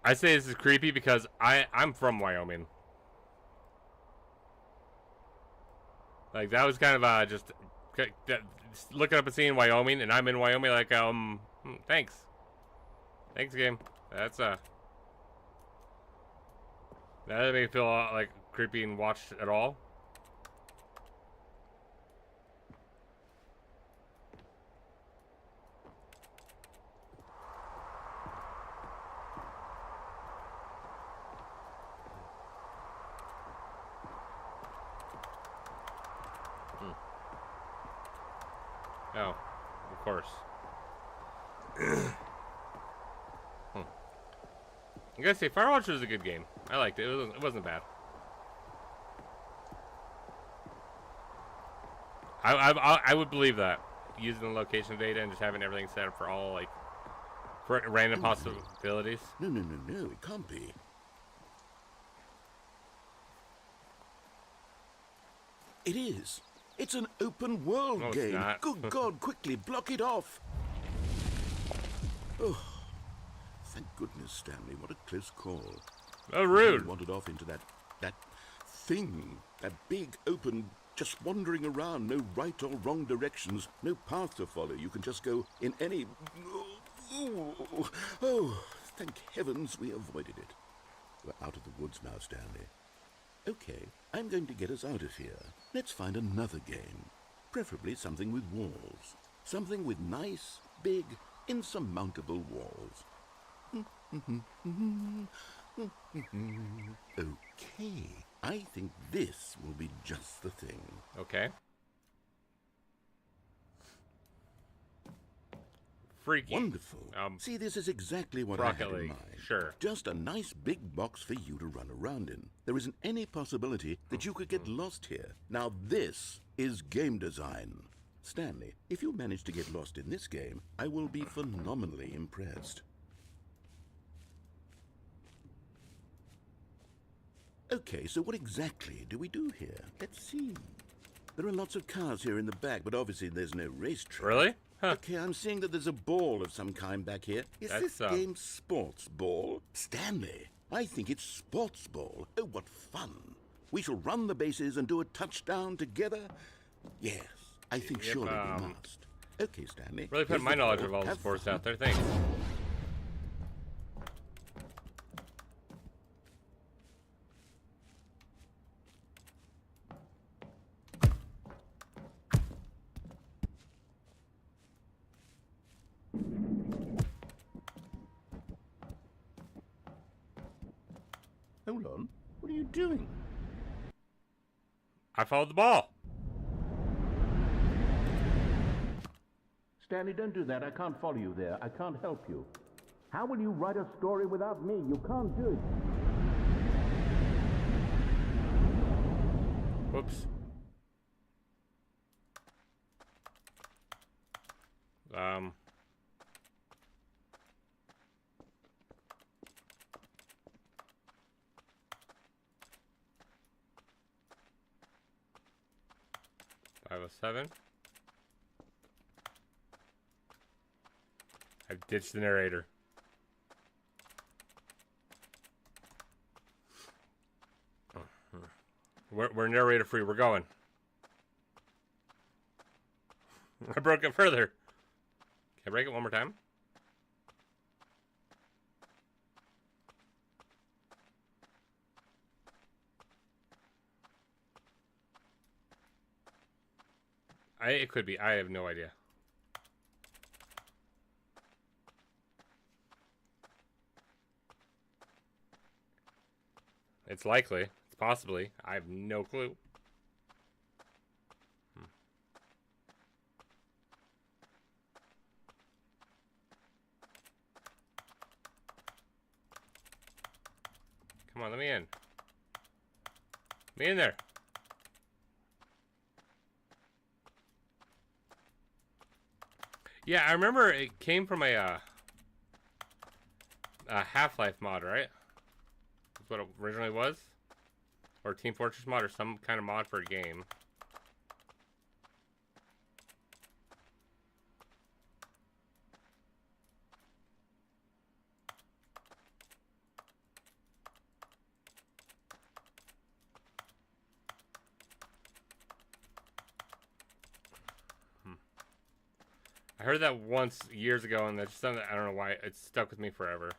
I say this is creepy because I'm from Wyoming. Like, that was kind of, just looking up and seeing Wyoming, and I'm in Wyoming, like, thanks. Thanks, game. That's, that doesn't make me feel, like, creepy and watched at all. Oh, of course. I gotta say, Firewatch was a good game. I liked it. It wasn't bad. I would believe that, using the location data and just having everything set up for all, like, for random possibilities. No, it can't be. It is. It's an open world No, it's game. not. Good God, quickly block it off. Oh, thank goodness, Stanley. What a close call. Oh, rude. You wandered off into that thing, that big open, just wandering around, no right or wrong directions, no path to follow. You can just go in any. Oh, thank heavens we avoided it. We're out of the woods now, Stanley. Okay, I'm going to get us out of here. Let's find another game. Preferably something with walls. Something with nice, big, insurmountable walls. Okay, I think this will be just the thing. Okay. Freaky. Wonderful. See, this is exactly what I Rocket had in League. mind. Sure. Just a nice big box for you to run around in. There isn't any possibility that you could get lost here. Now this is game design. Stanley, if you manage to get lost in this game, I will be phenomenally impressed. Okay, so what exactly do we do here? Let's see. There are lots of cars here in the back, but obviously there's no racetrack. Really? Huh. Okay, I'm seeing that there's a ball of some kind back here. Is this game sports ball? Stanley, I think it's sports ball. Oh, what fun. We shall run the bases and do a touchdown together. Yes, I think surely we must. Okay, Stanley. Really putting my knowledge of all the sports out there. Thanks. Hold on. What are you doing? I followed the ball. Stanley, don't do that. I can't follow you there. I can't help you. How will you write a story without me? You can't do it. Whoops. 507. I've ditched the narrator. We're narrator free. We're going. I broke it further. Can I break it one more time? It could be. I have no idea. It's likely. It's possibly. I have no clue. Come on, let me in. Let me in there. Yeah, I remember it came from a Half-Life mod, right? That's what it originally was? Or Team Fortress mod, or some kind of mod for a game. I heard that once years ago, and that's just something, I don't know why, it's stuck with me forever.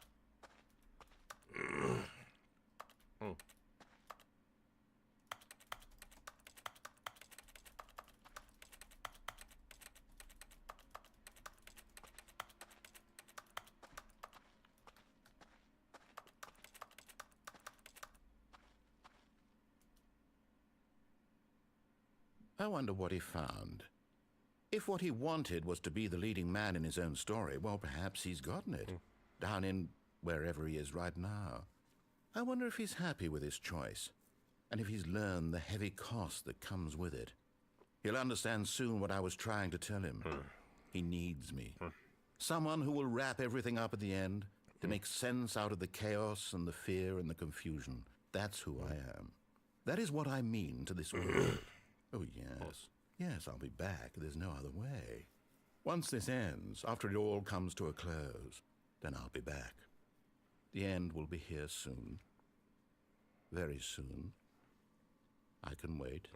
I wonder what he found. If what he wanted was to be the leading man in his own story, well, perhaps he's gotten it. Down in wherever he is right now. I wonder if he's happy with his choice, and if he's learned the heavy cost that comes with it. He'll understand soon what I was trying to tell him. He needs me. Someone who will wrap everything up at the end, to make sense out of the chaos and the fear and the confusion. That's who I am. That is what I mean to this world. Oh, yes. Yes, I'll be back. There's no other way. Once this ends, after it all comes to a close, then I'll be back. The end will be here soon. Very soon. I can wait.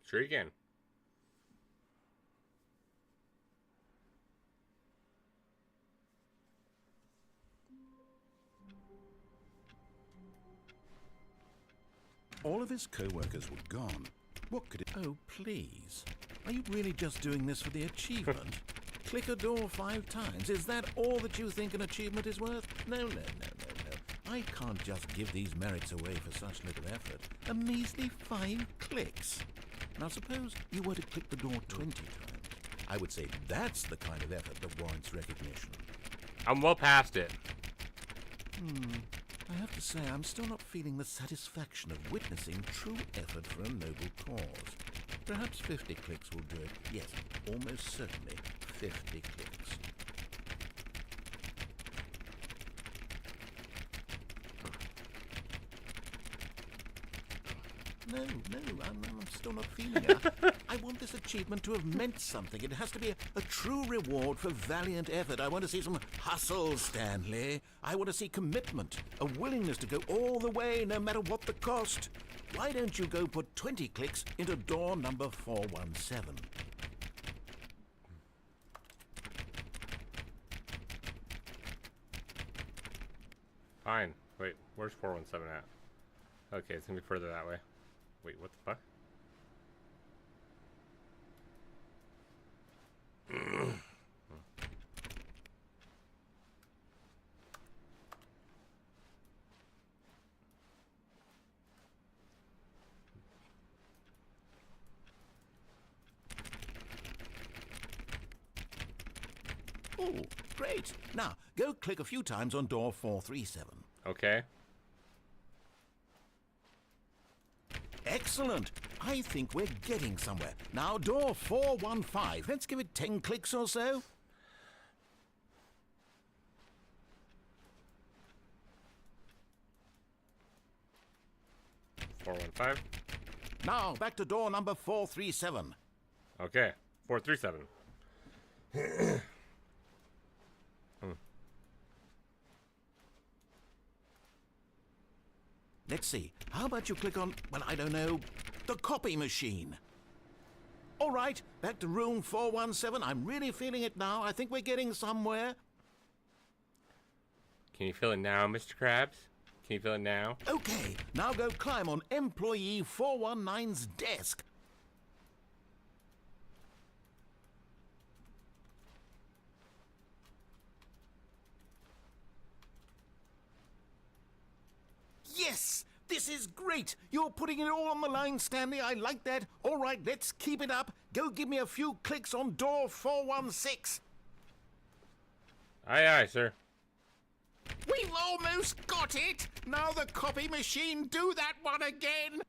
Sure you can. All of his co-workers were gone. What could it... Oh, please. Are you really just doing this for the achievement? Click a door 5 times. Is that all that you think an achievement is worth? No, no, no, no, no. I can't just give these merits away for such little effort. A measly 5 clicks. Now, suppose you were to click the door 20 times. I would say that's the kind of effort that warrants recognition. I'm well past it. I have to say I'm still not feeling the satisfaction of witnessing true effort for a noble cause. Perhaps 50 clicks will do it. Yes, almost certainly 50 clicks. No, I'm still not feeling it. I want this achievement to have meant something. It has to be a true reward for valiant effort. I want to see some hustle, Stanley. I want to see commitment, a willingness to go all the way, no matter what the cost. Why don't you go put 20 clicks into door number 417? Fine. Wait, where's 417 at? Okay, it's gonna be further that way. Wait, what the fuck? Oh, great. Now, go click a few times on door 437. Okay. Excellent. I think we're getting somewhere. Now, door 415. Let's give it 10 clicks or so. $415. Now, back to door number 437. Okay. 437. Let's see. How about you click on, well, I don't know, the copy machine? All right, back to room 417. I'm really feeling it now. I think we're getting somewhere. Can you feel it now, Mr. Krabs? Can you feel it now? Okay, now go climb on employee 419's desk. Yes! This is great! You're putting it all on the line, Stanley. I like that. All right, let's keep it up. Go give me a few clicks on door 416. Aye, aye, sir. We've almost got it! Now the copy machine, do that one again!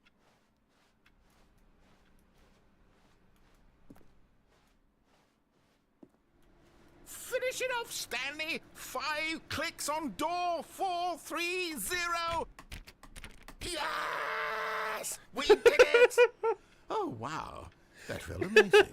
Finish it off, Stanley! 5 clicks on door 430! Yes! We did it! Oh, wow. That felt amazing.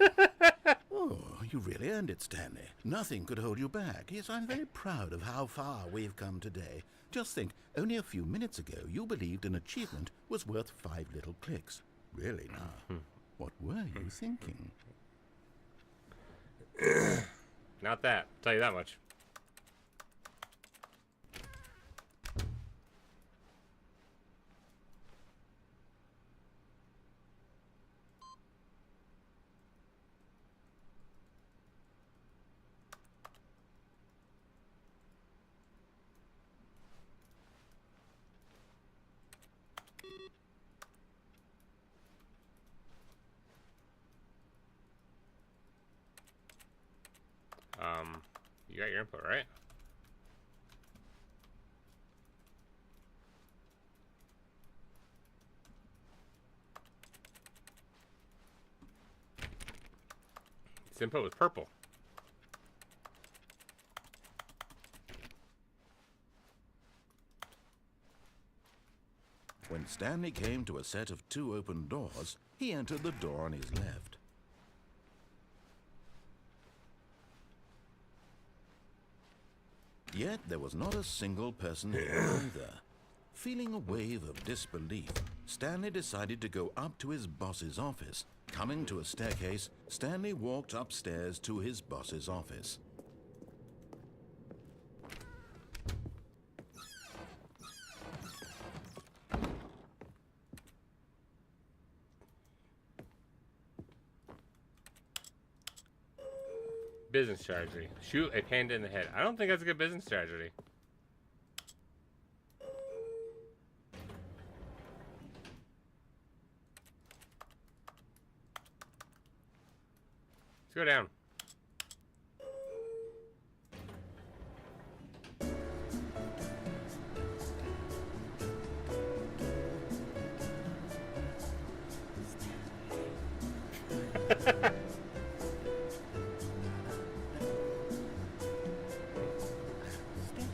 Oh, you really earned it, Stanley. Nothing could hold you back. Yes, I'm very proud of how far we've come today. Just think, only a few minutes ago, you believed an achievement was worth 5 little clicks. Really, now, what were you thinking? Not that. I'll tell you that much. You got your input, right? Its input was purple. When Stanley came to a set of 2 open doors, he entered the door on his left. Yet there was not a single person here either. Feeling a wave of disbelief, Stanley decided to go up to his boss's office. Coming to a staircase, Stanley walked upstairs to his boss's office. Business strategy. Shoot a panda in the head. I don't think that's a good business strategy. Let's go down.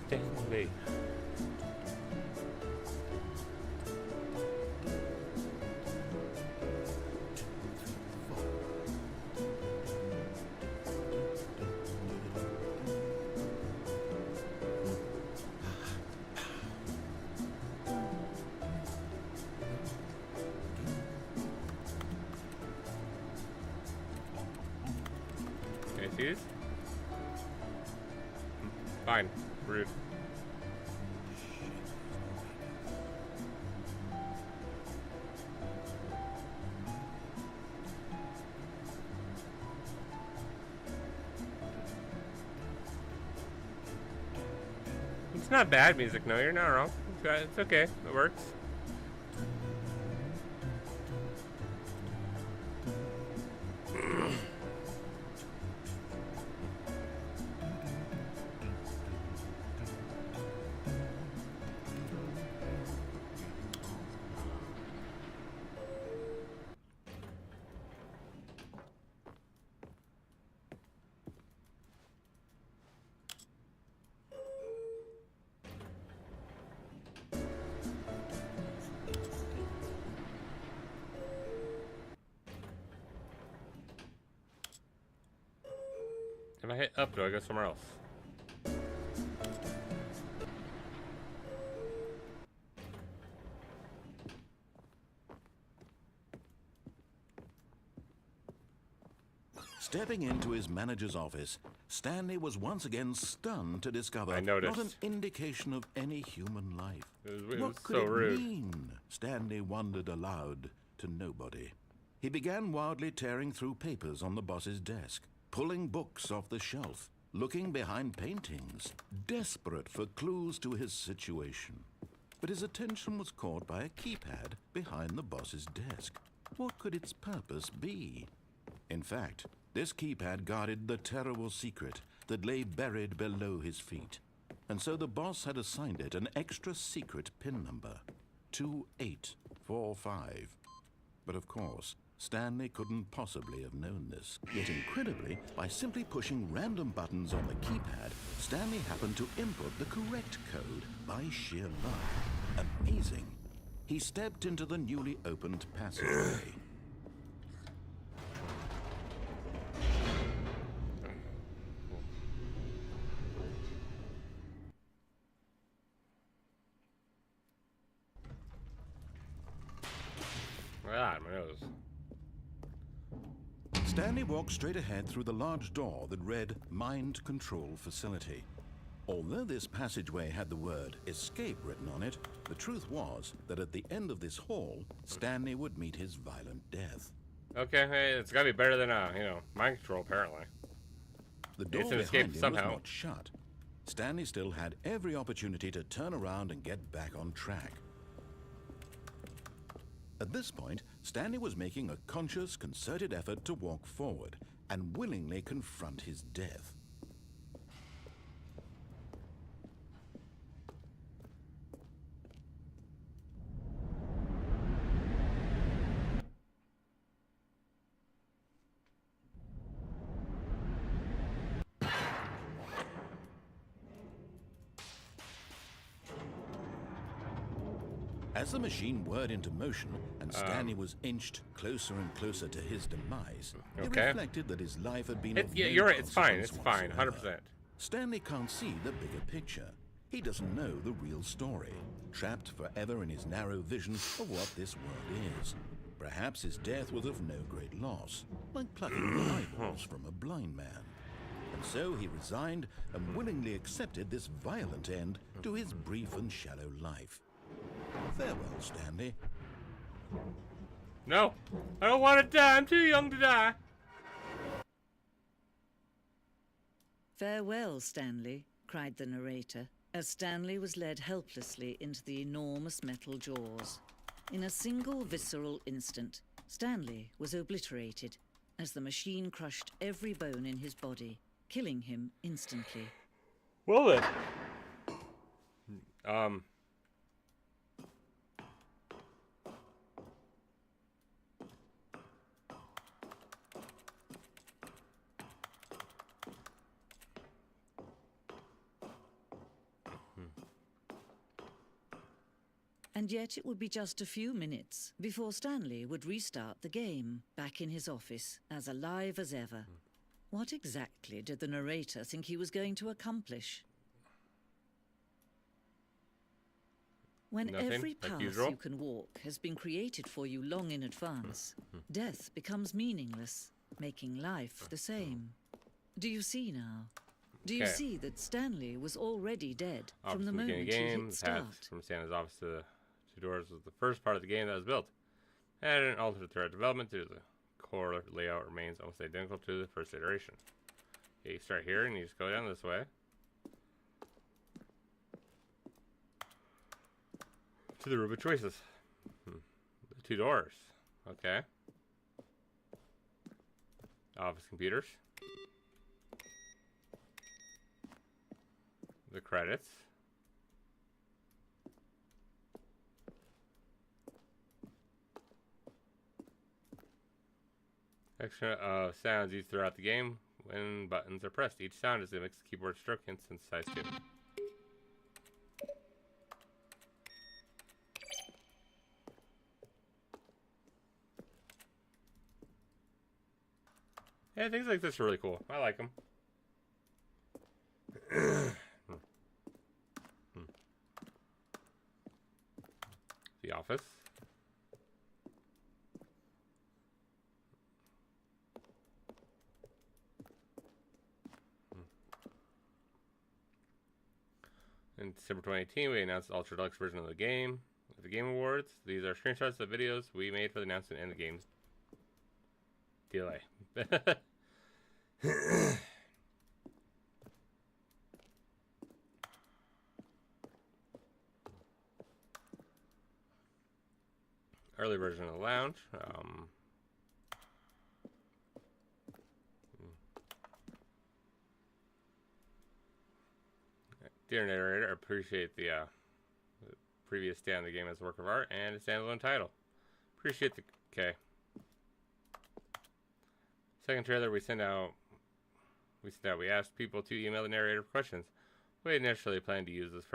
Stanley. Can you see this? Fine. Rude. It's not bad music, no, you're not wrong. It's okay, it works. If I hit up, do I go somewhere else? Stepping into his manager's office, Stanley was once again stunned to discover I not noticed. an indication of any human life. It What was could so it rude. mean? Stanley wondered aloud to nobody. He began wildly tearing through papers on the boss's desk, pulling books off the shelf, looking behind paintings, desperate for clues to his situation. But his attention was caught by a keypad behind the boss's desk. What could its purpose be? In fact, this keypad guarded the terrible secret that lay buried below his feet. And so the boss had assigned it an extra secret PIN number, 2845. But of course, Stanley couldn't possibly have known this. Yet incredibly, by simply pushing random buttons on the keypad, Stanley happened to input the correct code by sheer luck. Amazing. He stepped into the newly opened passageway. Ah, my nose. Stanley walked straight ahead through the large door that read Mind Control Facility. Although this passageway had the word escape written on it, the truth was that at the end of this hall, Stanley would meet his violent death. Okay, hey, it's gotta be better than, mind control, apparently. The door Instant behind escape him somehow. was not shut. Stanley still had every opportunity to turn around and get back on track. At this point, Stanley was making a conscious, concerted effort to walk forward and willingly confront his death. As the machine whirred into motion and Stanley was inched closer and closer to his demise, he Okay. reflected that his life had been of Yeah, no you're right. It's fine. consequence It's fine. whatsoever. 100%. Stanley can't see the bigger picture. He doesn't know the real story, trapped forever in his narrow vision of what this world is. Perhaps his death was of no great loss, like plucking the eyeballs from a blind man. And so he resigned and willingly accepted this violent end to his brief and shallow life. Farewell, Stanley. No, I don't want to die. I'm too young to die. "Farewell, Stanley," cried the narrator, as Stanley was led helplessly into the enormous metal jaws. In a single visceral instant, Stanley was obliterated as the machine crushed every bone in his body, killing him instantly. Well then. And yet it would be just a few minutes before Stanley would restart the game, back in his office, as alive as ever. What exactly did the narrator think he was going to accomplish? When Nothing, every like path usual. you can walk has been created for you long in advance, death becomes meaningless, making life the same. Do you see now? Do you Okay. see that Stanley was already dead Office from the in the beginning moment he of the game. hit The start? path from Santa's office to the two doors was the first part of the game that was built. And an altered thread development due to the core layout remains almost identical to the first iteration. Okay, you start here and you just go down this way. To the room of choices. The two doors. Okay. Office computers. The credits. Extra sounds used throughout the game when buttons are pressed. Each sound is a mixed keyboard stroke and synthesized tune. Yeah, things like this are really cool. I like them. The Office. In December 2018, we announced the Ultra Deluxe version of the game at the Game Awards. These are screenshots of videos we made for the announcement and the game's delay. Early version of the lounge. Dear narrator, I appreciate the previous stand of the game as a work of art and a standalone title. Appreciate the okay. Second trailer we asked people to email the narrator for questions. We initially planned to use these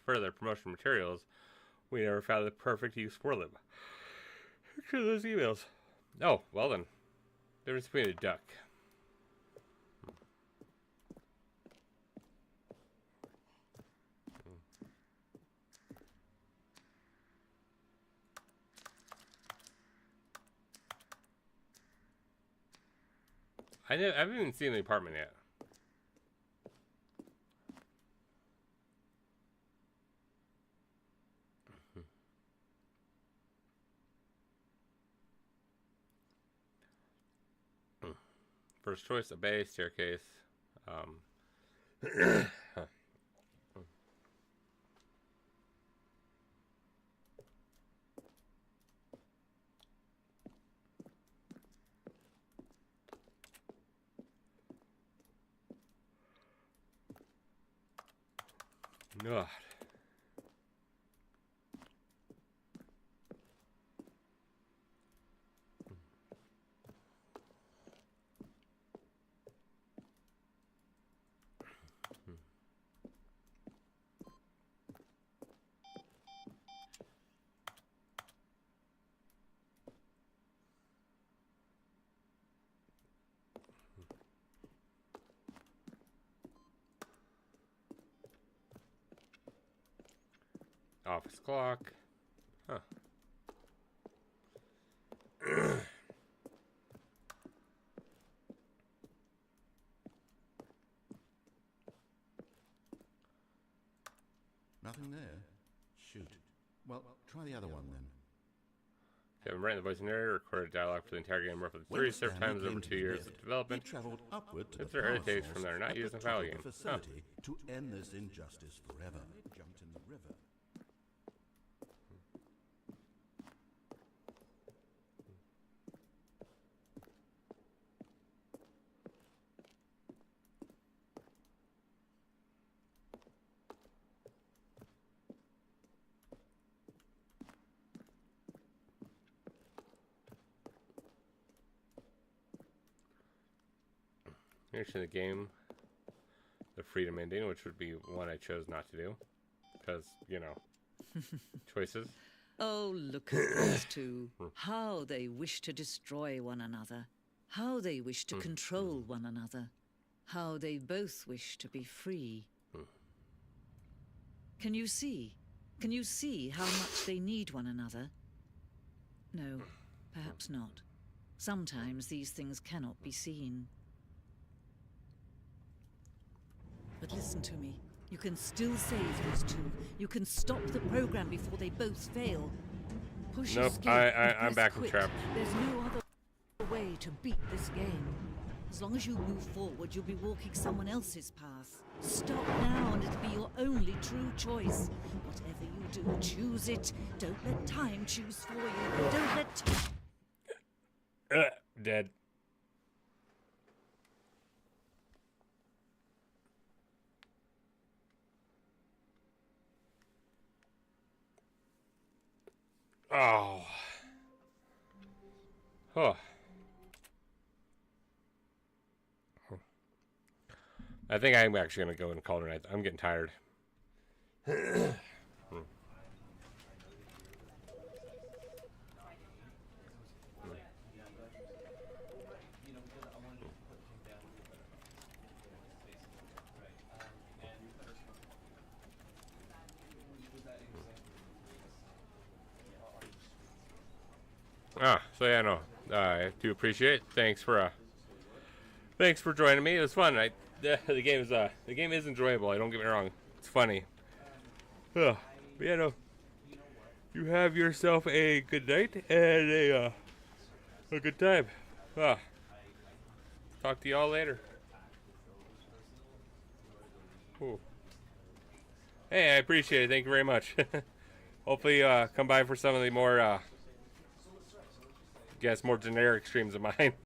further promotion materials. We never found the perfect use for them. Picture those emails. Oh, well then. Difference between a duck. I haven't even seen the apartment yet. First choice, a bay, staircase. God. Office clock. Huh. Nothing there? Shoot. Well, try the other one then. Kevin Brant, the voice of narrator, recorded dialogue for the entire game roughly When 3 Stanley times came over to 2 the years bed, of development. He travelled upward to If the there are power takes source from there not at used the in top Valve of game. the facility to end this injustice forever. Jumped in the river. Here's the game. The freedom ending, which would be one I chose not to do. because, you know, choices. Oh, look at these two. How they wish to destroy one another. How they wish to control one another. How they both wish to be free. Can you see? Can you see how much they need one another? No, perhaps not. Sometimes these things cannot be seen. But listen to me. You can still save these two. You can stop the program before they both fail. Push Nope, escape I'm and press back in quit. trap. There's no other way to beat this game. As long as you move forward, you'll be walking someone else's path. Stop now and it'll be your only true choice. Whatever you do, choose it. Don't let time choose for you. Don't let... Dead. Oh. Oh. I think I'm actually going to go and call it a night. I'm getting tired. So yeah, no, I do appreciate it. Thanks for joining me. It was fun. The game is enjoyable. Don't get me wrong. It's funny. But yeah, no. You have yourself a good night and a good time. Talk to y'all later. Ooh. Hey, I appreciate it. Thank you very much. Hopefully, come by for some of the more, more generic streams of mine.